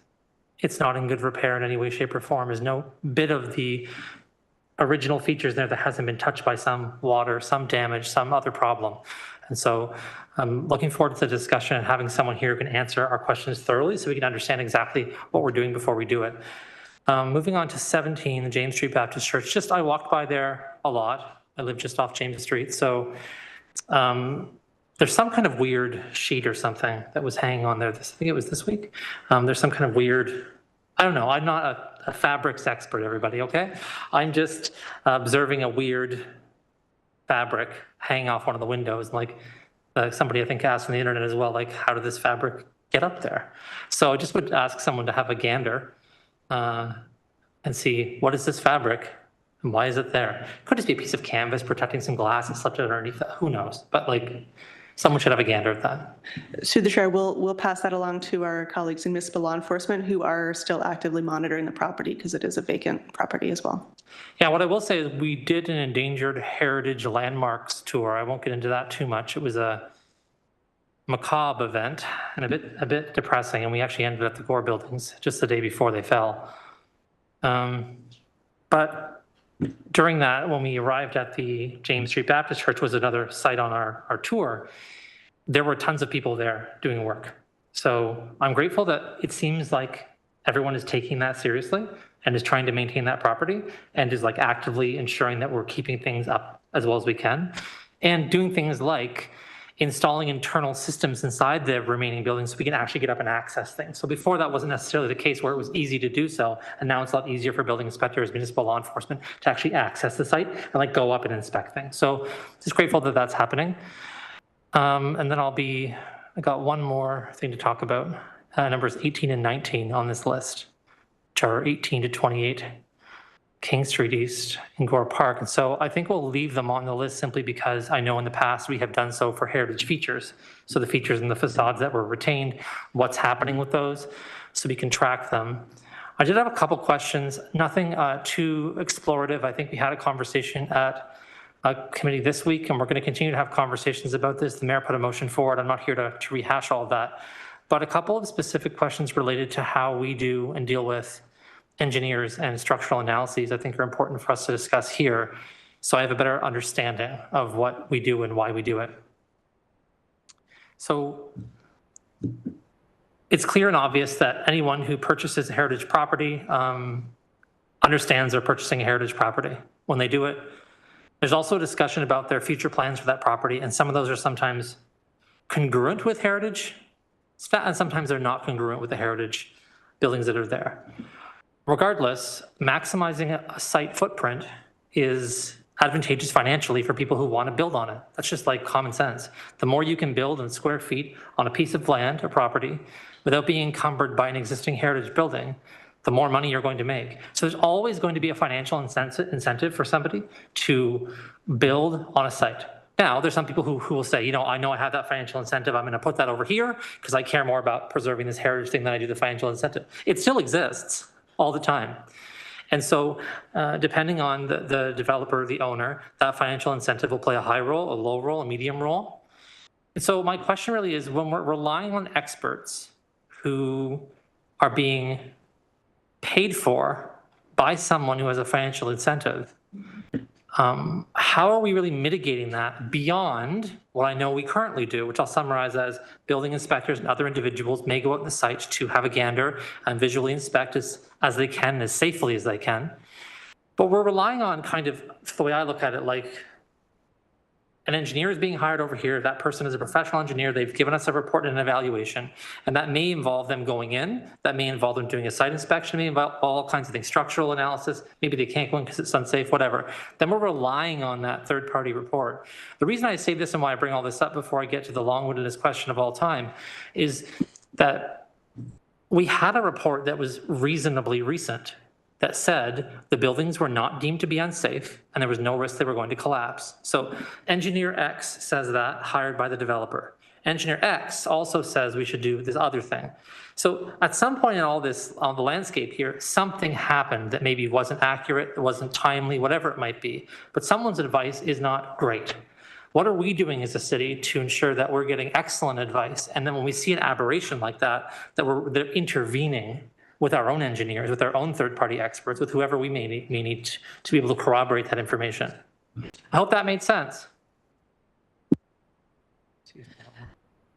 not in good repair in any way, shape, or form. There's no bit of the original features there that hasn't been touched by some water, some damage, some other problem. And so I'm looking forward to the discussion and having someone here who can answer our questions thoroughly so we can understand exactly what we're doing before we do it. Moving on to 17, the James Street Baptist Church. I walked by there a lot. I live just off James Street. So there's some kind of weird sheet or something that was hanging on there. I think it was this week. There's some kind of weird, I don't know. I'm not a fabrics expert, everybody, okay? I'm just observing a weird fabric hanging off one of the windows. Like somebody I think asked on the internet as well, like, how did this fabric get up there? So I just would ask someone to have a gander and see, what is this fabric and why is it there? Could just be a piece of canvas protecting some glass that slipped underneath it. Who knows? But like, someone should have a gander at that. Through the chair, we'll pass that along to our colleagues in municipal law enforcement who are still actively monitoring the property because it is a vacant property as well. Yeah, what I will say is we did an endangered heritage landmarks tour. I won't get into that too much. It was a macabre event and a bit depressing, and we actually ended at the Gore buildings just the day before they fell. But during that, when we arrived at the James Street Baptist Church, was another site on our tour, there were tons of people there doing work. So I'm grateful that it seems like everyone is taking that seriously and is trying to maintain that property and is like actively ensuring that we're keeping things up as well as we can, and doing things like installing internal systems inside the remaining buildings so we can actually get up and access things. So before that wasn't necessarily the case where it was easy to do so, and now it's a lot easier for building inspectors, municipal law enforcement to actually access the site and like go up and inspect things. So just grateful that that's happening. And then I got one more thing to talk about, numbers 18 and 19 on this list, which are 18 to 28. King Street East and Gore Park. And so I think we'll leave them on the list simply because I know in the past we have done so for heritage features. So the features in the facades that were retained, what's happening with those, so we can track them. I did have a couple questions, nothing too explorative. I think we had a conversation at a committee this week, and we're going to continue to have conversations about this. The mayor put a motion forward. I'm not here to rehash all of that, but a couple of specific questions related to how we do and deal with engineers and structural analyses I think are important for us to discuss here, so I have a better understanding of what we do and why we do it. So it's clear and obvious that anyone who purchases a heritage property understands they're purchasing a heritage property when they do it. There's also a discussion about their future plans for that property, and some of those are sometimes congruent with heritage, and sometimes they're not congruent with the heritage buildings that are there. Regardless, maximizing a site footprint is advantageous financially for people who want to build on it. That's just like common sense. The more you can build in square feet on a piece of land or property without being encumbered by an existing heritage building, the more money you're going to make. So there's always going to be a financial incentive for somebody to build on a site. Now, there's some people who will say, you know, I know I have that financial incentive. I'm going to put that over here because I care more about preserving this heritage thing than I do the financial incentive. It still exists all the time. And so depending on the developer, the owner, that financial incentive will play a high role, a low role, a medium role. So my question really is, when we're relying on experts who are being paid for by someone who has a financial incentive, how are we really mitigating that beyond what I know we currently do, which I'll summarize as building inspectors and other individuals may go out in the site to have a gander and visually inspect as they can, as safely as they can. But we're relying on kind of, the way I look at it, like an engineer is being hired over here. That person is a professional engineer. They've given us a report and an evaluation, and that may involve them going in. That may involve them doing a site inspection, may involve all kinds of things, structural analysis. Maybe they can't go in because it's unsafe, whatever. Then we're relying on that third-party report. The reason I say this and why I bring all this up before I get to the long-windedest question of all time is that we had a report that was reasonably recent that said the buildings were not deemed to be unsafe and there was no risk they were going to collapse. So engineer X says that, hired by the developer. Engineer X also says we should do this other thing. So at some point in all this, on the landscape here, something happened that maybe wasn't accurate, wasn't timely, whatever it might be. But someone's advice is not great. What are we doing as a city to ensure that we're getting excellent advice? And then when we see an aberration like that, they're intervening with our own engineers, with our own third-party experts, with whoever we may need to be able to corroborate that information. I hope that made sense.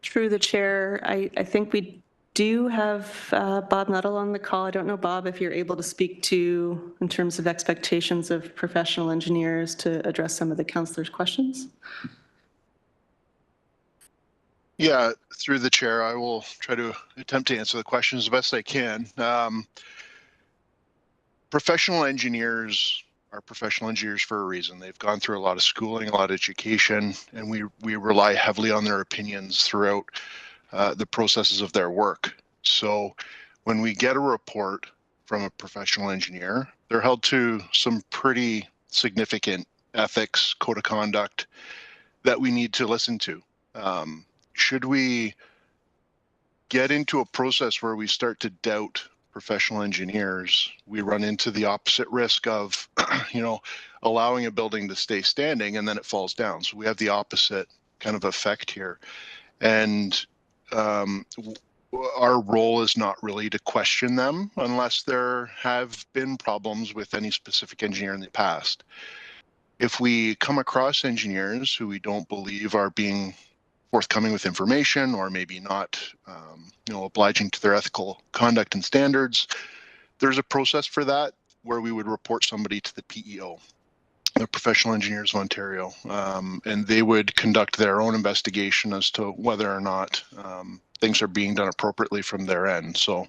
Through the chair, I think we do have Bob Nuttall on the call. I don't know, Bob, if you're able to speak to, in terms of expectations of professional engineers, to address some of the councillors' questions. Yeah, through the chair, I will try to attempt to answer the questions the best I can. Professional engineers are professional engineers for a reason. They've gone through a lot of schooling, a lot of education, and we rely heavily on their opinions throughout the processes of their work. So when we get a report from a professional engineer, they're held to some pretty significant ethics, code of conduct that we need to listen to. Should we get into a process where we start to doubt professional engineers, we run into the opposite risk of, allowing a building to stay standing and then it falls down. So we have the opposite kind of effect here. And our role is not really to question them unless there have been problems with any specific engineer in the past. If we come across engineers who we don't believe are being forthcoming with information or maybe not, obliging to their ethical conduct and standards, there's a process for that where we would report somebody to the PEO, the Professional Engineers of Ontario, and they would conduct their own investigation as to whether or not things are being done appropriately from their end. So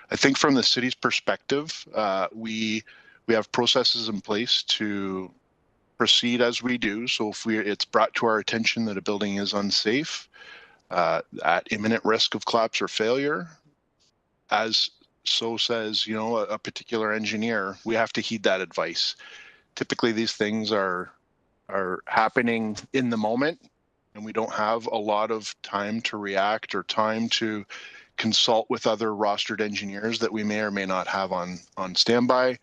I think from the city's perspective, we have processes in place to proceed as we do. So if it's brought to our attention that a building is unsafe, at imminent risk of collapse or failure, as so says, a particular engineer, we have to heed that advice. Typically these things are happening in the moment and we don't have a lot of time to react or time to consult with other rostered engineers that we may or may not have on standby.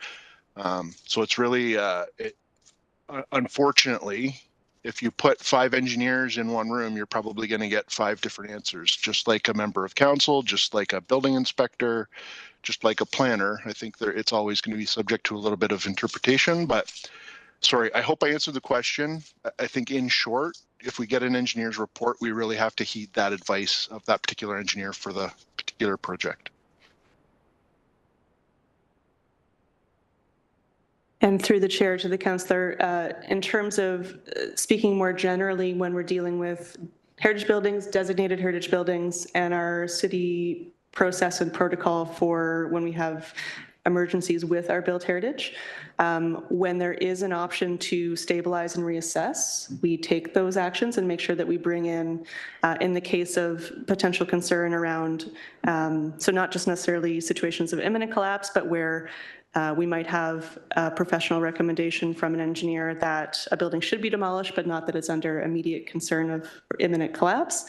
So it's really, unfortunately, if you put 5 engineers in one room, you're probably going to get 5 different answers, just like a member of council, just like a building inspector, just like a planner. I think it's always going to be subject to a little bit of interpretation, but sorry, I hope I answered the question. I think in short, if we get an engineer's report, we really have to heed that advice of that particular engineer for the particular project. And through the chair to the councillor, in terms of speaking more generally when we're dealing with heritage buildings, designated heritage buildings, and our city process and protocol for when we have emergencies with our built heritage, when there is an option to stabilize and reassess, we take those actions and make sure that we bring in the case of potential concern around, so not just necessarily situations of imminent collapse, but where we might have a professional recommendation from an engineer that a building should be demolished, but not that it's under immediate concern of imminent collapse,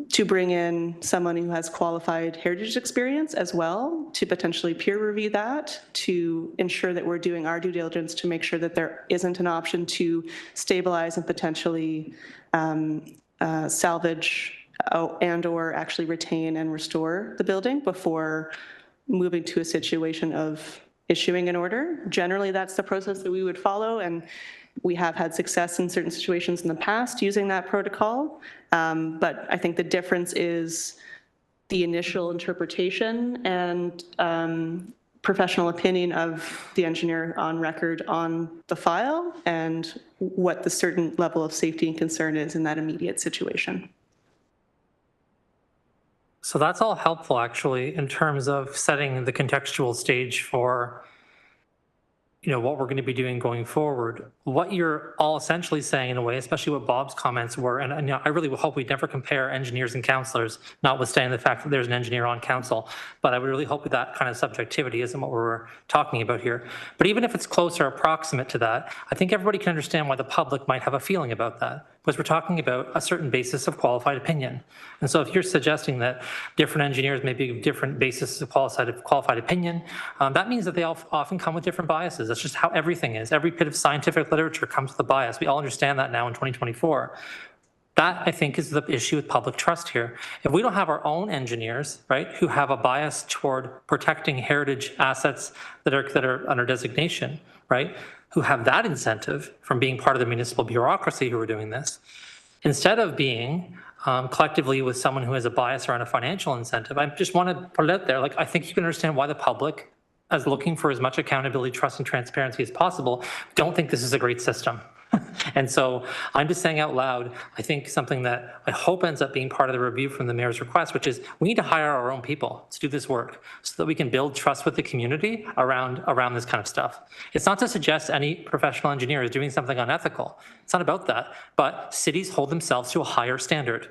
to bring in someone who has qualified heritage experience as well to potentially peer review that, to ensure that we're doing our due diligence to make sure that there isn't an option to stabilize and potentially salvage and/or actually retain and restore the building before moving to a situation of issuing an order. Generally, that's the process that we would follow, and we have had success in certain situations in the past using that protocol. But I think the difference is the initial interpretation and professional opinion of the engineer on record on the file and what the certain level of safety and concern is in that immediate situation. So that's all helpful, actually, in terms of setting the contextual stage for, what we're going to be doing going forward. What you're all essentially saying in a way, especially what Bob's comments were, and I really hope we never compare engineers and councillors, notwithstanding the fact that there's an engineer on council, but I would really hope that kind of subjectivity isn't what we're talking about here. But even if it's close or approximate to that, I think everybody can understand why the public might have a feeling about that, because we're talking about a certain basis of qualified opinion. And so if you're suggesting that different engineers may be different basis of qualified opinion, that means that they often come with different biases. That's just how everything is. Every bit of scientific literature comes with a bias. We all understand that now in 2024. That, I think, is the issue with public trust here. If we don't have our own engineers, right, who have a bias toward protecting heritage assets that are under designation, right, who have that incentive from being part of the municipal bureaucracy who are doing this, instead of being collectively with someone who has a bias around a financial incentive, I just want to put it out there. Like, I think you can understand why the public, as looking for as much accountability, trust, and transparency as possible, don't think this is a great system. And so I'm just saying out loud, I think something that I hope ends up being part of the review from the mayor's request, which is we need to hire our own people to do this work so that we can build trust with the community around this kind of stuff. It's not to suggest any professional engineer is doing something unethical. It's not about that. But cities hold themselves to a higher standard.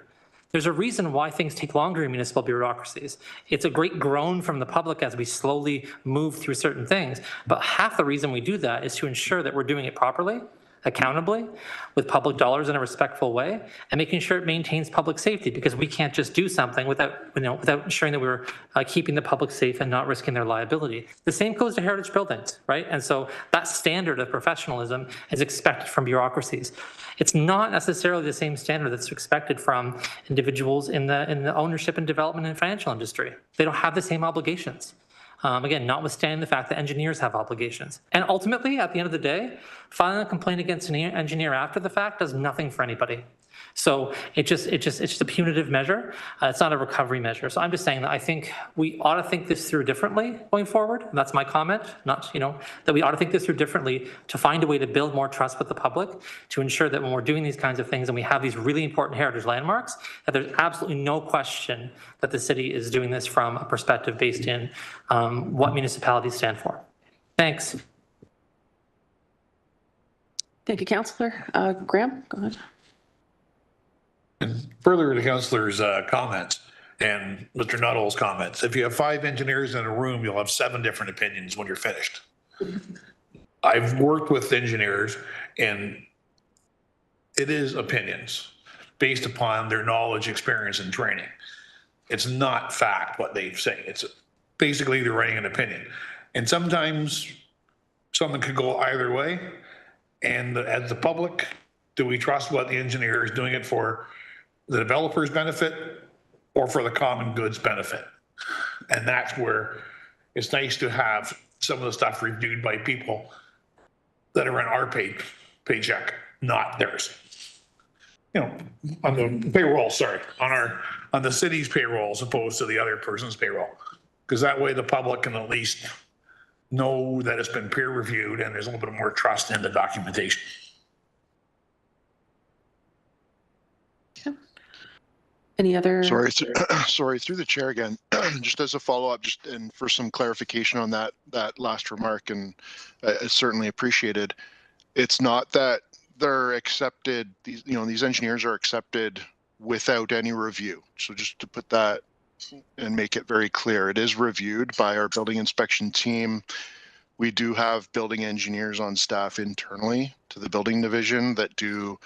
There's a reason why things take longer in municipal bureaucracies. It's a great groan from the public as we slowly move through certain things. But half the reason we do that is to ensure that we're doing it properly, accountably, with public dollars in a respectful way, and making sure it maintains public safety, because we can't just do something without ensuring that we're keeping the public safe and not risking their liability. The same goes to heritage buildings, right? And so that standard of professionalism is expected from bureaucracies. It's not necessarily the same standard that's expected from individuals in the ownership and development and financial industry. They don't have the same obligations. Again, notwithstanding the fact that engineers have obligations. And ultimately, at the end of the day, filing a complaint against an engineer after the fact does nothing for anybody. So it's just a punitive measure. It's not a recovery measure. So I'm just saying that I think we ought to think this through differently going forward. And that's my comment, not, that we ought to think this through differently to find a way to build more trust with the public, to ensure that when we're doing these kinds of things and we have these really important heritage landmarks, that there's absolutely no question that the city is doing this from a perspective based in what municipalities stand for. Thanks. Thank you, Councillor. Graham, go ahead. And further to Councillor's comments and Mr. Nuttall's comments, if you have 5 engineers in a room, you'll have 7 different opinions when you're finished. I've worked with engineers, and it is opinions based upon their knowledge, experience, and training. It's not fact what they say. It's basically they're writing an opinion. And sometimes something could go either way. And as the public, do we trust what the engineer is doing it for the developer's benefit or for the common goods benefit? And that's where it's nice to have some of the stuff reviewed by people that are on our paycheck, not theirs. On the payroll, sorry, on the city's payroll as opposed to the other person's payroll. Because that way the public can at least know that it's been peer reviewed and there's a little bit more trust in the documentation. Any other? Sorry, through the chair again, just as a follow-up, just and for some clarification on that last remark, and certainly appreciated. It's not that they're accepted, these engineers are accepted without any review. So just to put that and make it very clear, it is reviewed by our building inspection team. We do have building engineers on staff internally to the building division that do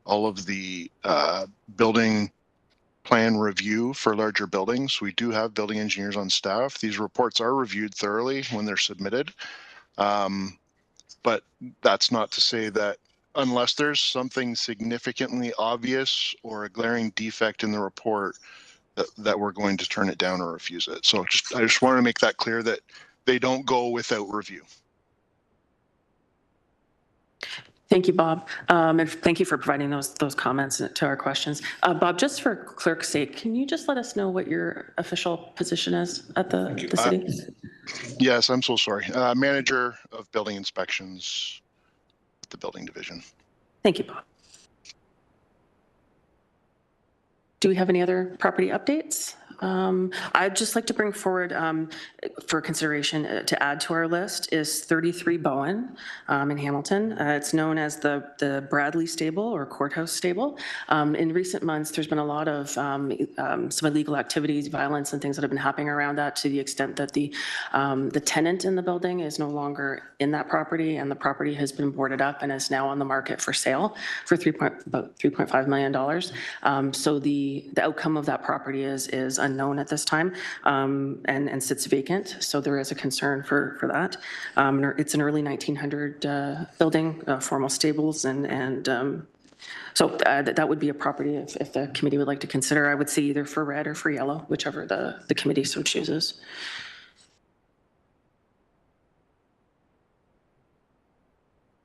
all of the building plan review for larger buildings. We do have building engineers on staff. These reports are reviewed thoroughly when they're submitted. But that's not to say that unless there's something significantly obvious or a glaring defect in the report, that we're going to turn it down or refuse it. So I just want to make that clear that they don't go without review. Thank you, Bob. And thank you for providing those comments to our questions. Bob, just for clerk's sake, can you just let us know what your official position is at the city? Yes, I'm so sorry. Manager of building inspections at the building division. Thank you, Bob. Do we have any other property updates? I'd just like to bring forward for consideration to add to our list is 33 Bowen in Hamilton. It's known as the Bradley Stable or Courthouse Stable. In recent months, there's been a lot of some illegal activities, violence, and things that have been happening around that, to the extent that the tenant in the building is no longer in that property, and the property has been boarded up and is now on the market for sale for about $3.5 million. So the outcome of that property is unknown at this time, and sits vacant. So there is a concern for that. It's an early 1900 building, formal stables, and so that would be a property if the committee would like to consider. I would say either for red or for yellow, whichever the committee so chooses.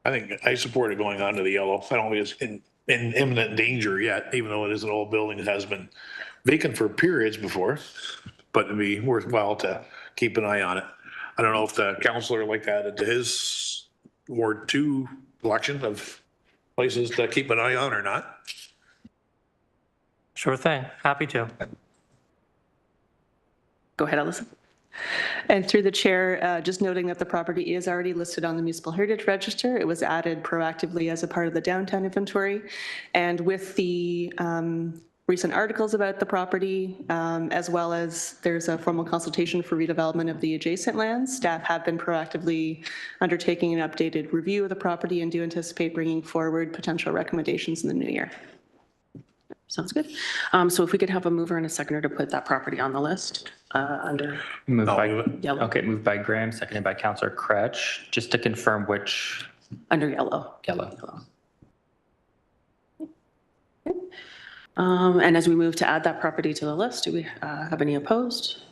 I think I support it going on to the yellow. I don't think it's in imminent danger yet, even though it is an old building that has been vacant for periods before, but it'd be worthwhile to keep an eye on it. I don't know if the councillor like to add it to his Ward 2 collection of places to keep an eye on or not. Sure thing. Happy to. Go ahead, Alyssa. And through the chair, just noting that the property is already listed on the Municipal Heritage Register. It was added proactively as a part of the downtown inventory. And with the recent articles about the property, as well as there's a formal consultation for redevelopment of the adjacent lands, staff have been proactively undertaking an updated review of the property and do anticipate bringing forward potential recommendations in the new year. Sounds good. So if we could have a mover and a seconder to put that property on the list under Moved by yellow. Okay, moved by Graham, seconded by Councillor Kretsch. Just to confirm which Under yellow. yellow. And as we move to add that property to the list, do we have any opposed?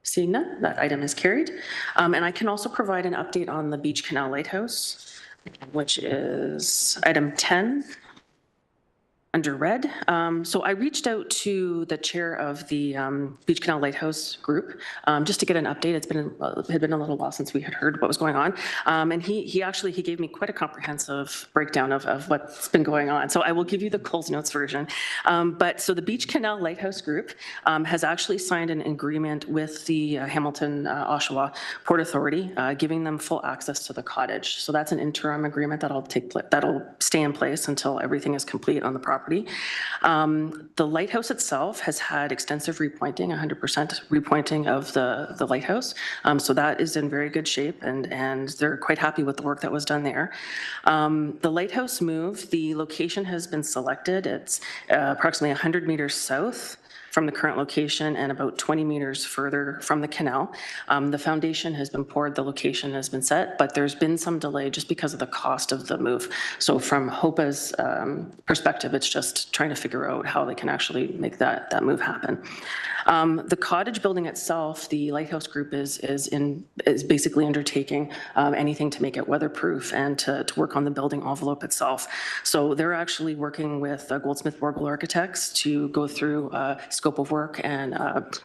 Seeing none, that item is carried. And I can also provide an update on the Beach Canal Lighthouse, which is item 10 under red. So I reached out to the chair of the Beach Canal Lighthouse group just to get an update. It had been a little while since we had heard what was going on. And he gave me quite a comprehensive breakdown of what's been going on. So I will give you the Coles Notes version. So the Beach Canal Lighthouse group has actually signed an agreement with the Hamilton Oshawa Port Authority, giving them full access to the cottage. So that's an interim agreement that'll stay in place until everything is complete on the property. The lighthouse itself has had extensive repointing, 100% repointing of the lighthouse. So that is in very good shape, and they're quite happy with the work that was done there. The lighthouse move, the location has been selected. It's approximately 100 meters south from the current location and about 20 meters further from the canal. The foundation has been poured, the location has been set, but there's been some delay just because of the cost of the move. So from HOPA's perspective, it's just trying to figure out how they can actually make that move happen. The cottage building itself, the Lighthouse Group is basically undertaking anything to make it weatherproof and to work on the building envelope itself. So they're actually working with Goldsmith Borgle Architects to go through scope of work and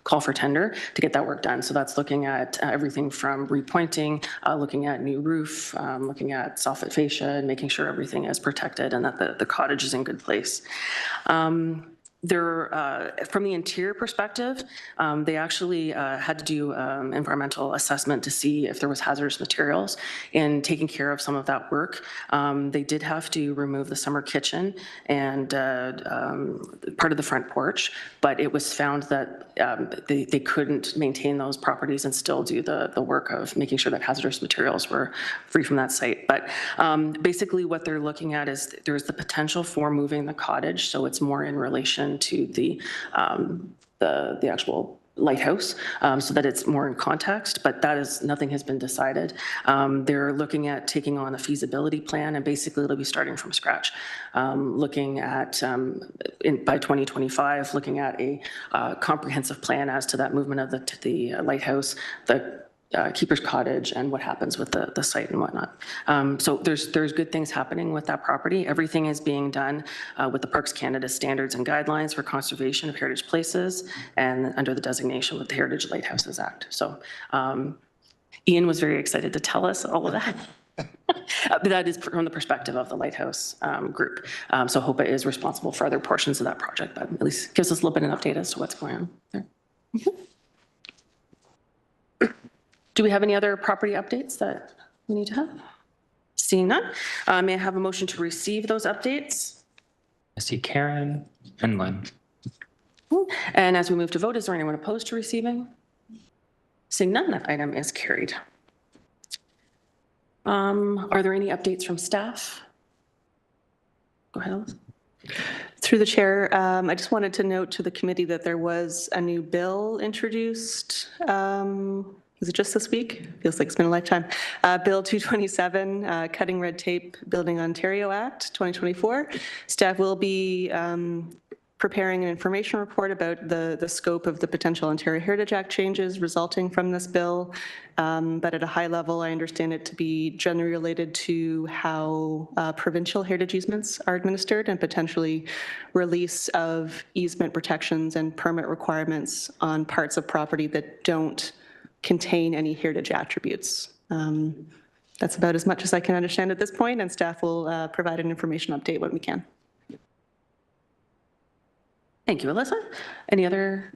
call for tender to get that work done. So that's looking at everything from repointing, looking at new roof, looking at soffit fascia, and making sure everything is protected and that the cottage is in good place. From the interior perspective, they actually had to do environmental assessment to see if there was hazardous materials. In taking care of some of that work, they did have to remove the summer kitchen and part of the front porch, but it was found that they couldn't maintain those properties and still do the work of making sure that hazardous materials were free from that site. But basically what they're looking at is there's the potential for moving the cottage, so it's more in relation to the actual lighthouse, so that it's more in context, but nothing has been decided. They're looking at taking on a feasibility plan, and basically it'll be starting from scratch, looking at, by 2025, looking at a comprehensive plan as to that movement of the lighthouse, the Keeper's Cottage, and what happens with the site and whatnot. So there's good things happening with that property. Everything is being done with the Parks Canada standards and guidelines for conservation of heritage places and under the designation with the Heritage Lighthouses Act. So Ian was very excited to tell us all of that. But that is from the perspective of the Lighthouse group. So HOPA is responsible for other portions of that project, but at least gives us a little bit of an update as to what's going on there. Do we have any other property updates that we need to have? Seeing none, may I have a motion to receive those updates? I see Karen and Lynn. And as we move to vote, is there anyone opposed to receiving? Seeing none, that item is carried. Are there any updates from staff? Go ahead, Alice. Through the chair, I just wanted to note to the committee that there was a new bill introduced. Was it just this week? Feels like it's been a lifetime. Bill 227, Cutting Red Tape, Building Ontario Act, 2024. Staff will be preparing an information report about the scope of the potential Ontario Heritage Act changes resulting from this bill. But at a high level, I understand it to be generally related to how provincial heritage easements are administered and potentially release of easement protections and permit requirements on parts of property that don't contain any heritage attributes. That's about as much as I can understand at this point, and staff will provide an information update when we can. Thank you, Alyssa. Any other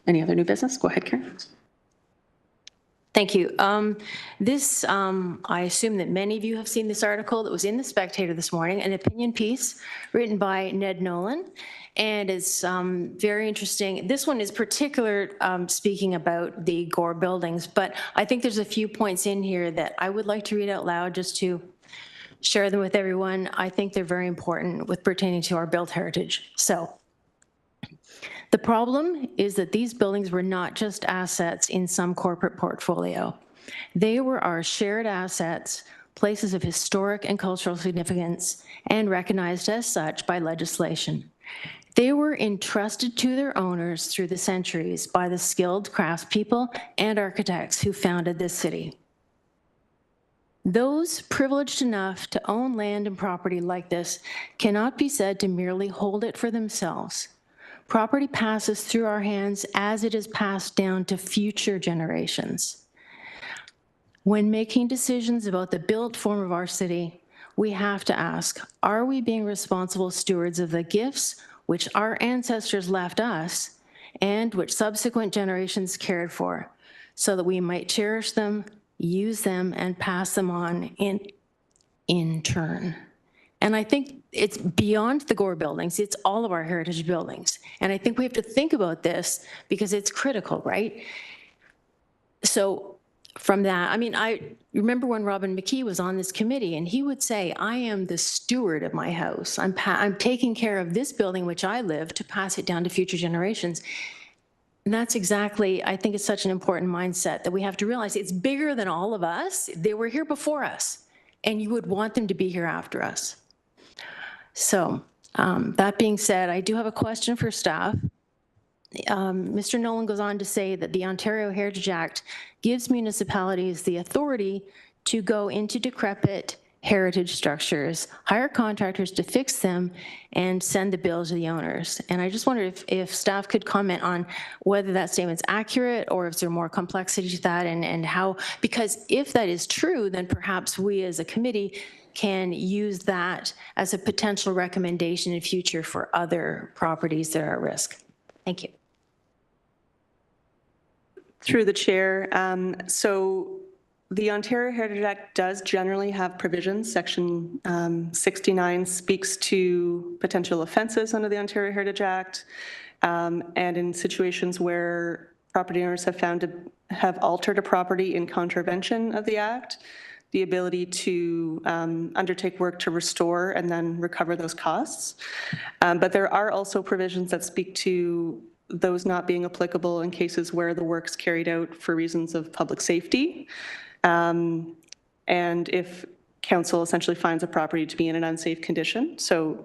new business? Go ahead, Karen. Thank you. I assume that many of you have seen this article that was in The Spectator this morning, an opinion piece written by Ned Nolan, and it's very interesting. This one is particular, speaking about the Gore buildings, but I think there's a few points in here that I would like to read out loud just to share them with everyone. I think they're very important with pertaining to our built heritage. So, the problem is that these buildings were not just assets in some corporate portfolio. They were our shared assets, places of historic and cultural significance, and recognized as such by legislation. They were entrusted to their owners through the centuries by the skilled craftspeople and architects who founded this city. Those privileged enough to own land and property like this cannot be said to merely hold it for themselves. Property passes through our hands as it is passed down to future generations. When making decisions about the built form of our city, we have to ask, are we being responsible stewards of the gifts which our ancestors left us and which subsequent generations cared for, so that we might cherish them, use them, and pass them on in turn? And I think it's beyond the Gore buildings, it's all of our heritage buildings. And I think we have to think about this because it's critical, right? So from that, I mean, I remember when Robin McKee was on this committee and he would say, I am the steward of my house. I'm taking care of this building which I live to pass it down to future generations. And that's exactly, I think it's such an important mindset that we have to realize it's bigger than all of us. They were here before us and you would want them to be here after us. So that being said, I do have a question for staff. Mr. Nolan goes on to say that the Ontario Heritage Act gives municipalities the authority to go into decrepit heritage structures, hire contractors to fix them, and send the bill to the owners. And I just wonder if staff could comment on whether that statement's accurate or if there's more complexity to that and how, because if that is true, then perhaps we as a committee can use that as a potential recommendation in future for other properties that are at risk. Thank you. Through the chair, so the Ontario Heritage Act does generally have provisions. Section 69 speaks to potential offenses under the Ontario Heritage Act, and in situations where property owners have found to have altered a property in contravention of the Act, the ability to undertake work to restore and then recover those costs. But there are also provisions that speak to those not being applicable in cases where the work's carried out for reasons of public safety. And if council essentially finds a property to be in an unsafe condition. So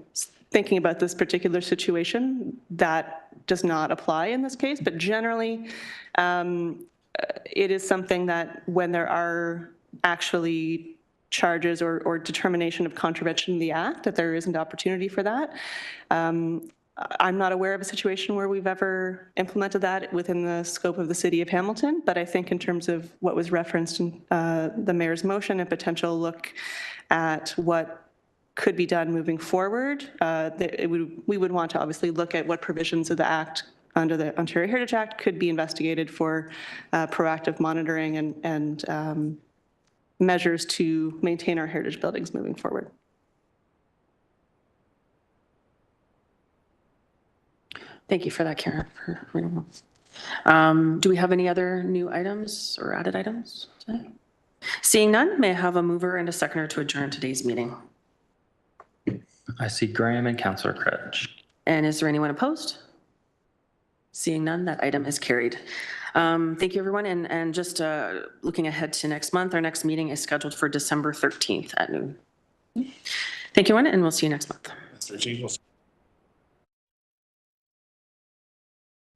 thinking about this particular situation, that does not apply in this case, but generally it is something that when there are actually charges or determination of contravention of the act, that there isn't opportunity for that. I'm not aware of a situation where we've ever implemented that within the scope of the city of Hamilton, but I think in terms of what was referenced in the mayor's motion and potential look at what could be done moving forward, we would want to obviously look at what provisions of the act under the Ontario Heritage Act could be investigated for proactive monitoring and measures to maintain our heritage buildings moving forward. Thank you for that, Karen. Do we have any other new items or added items today? Seeing none, may I have a mover and a seconder to adjourn today's meeting? I see Graham and Councillor Cretch. And is there anyone opposed? Seeing none, that item is carried. Thank you, everyone. And just looking ahead to next month, our next meeting is scheduled for December 13th at noon. Thank you, everyone, and we'll see you next month.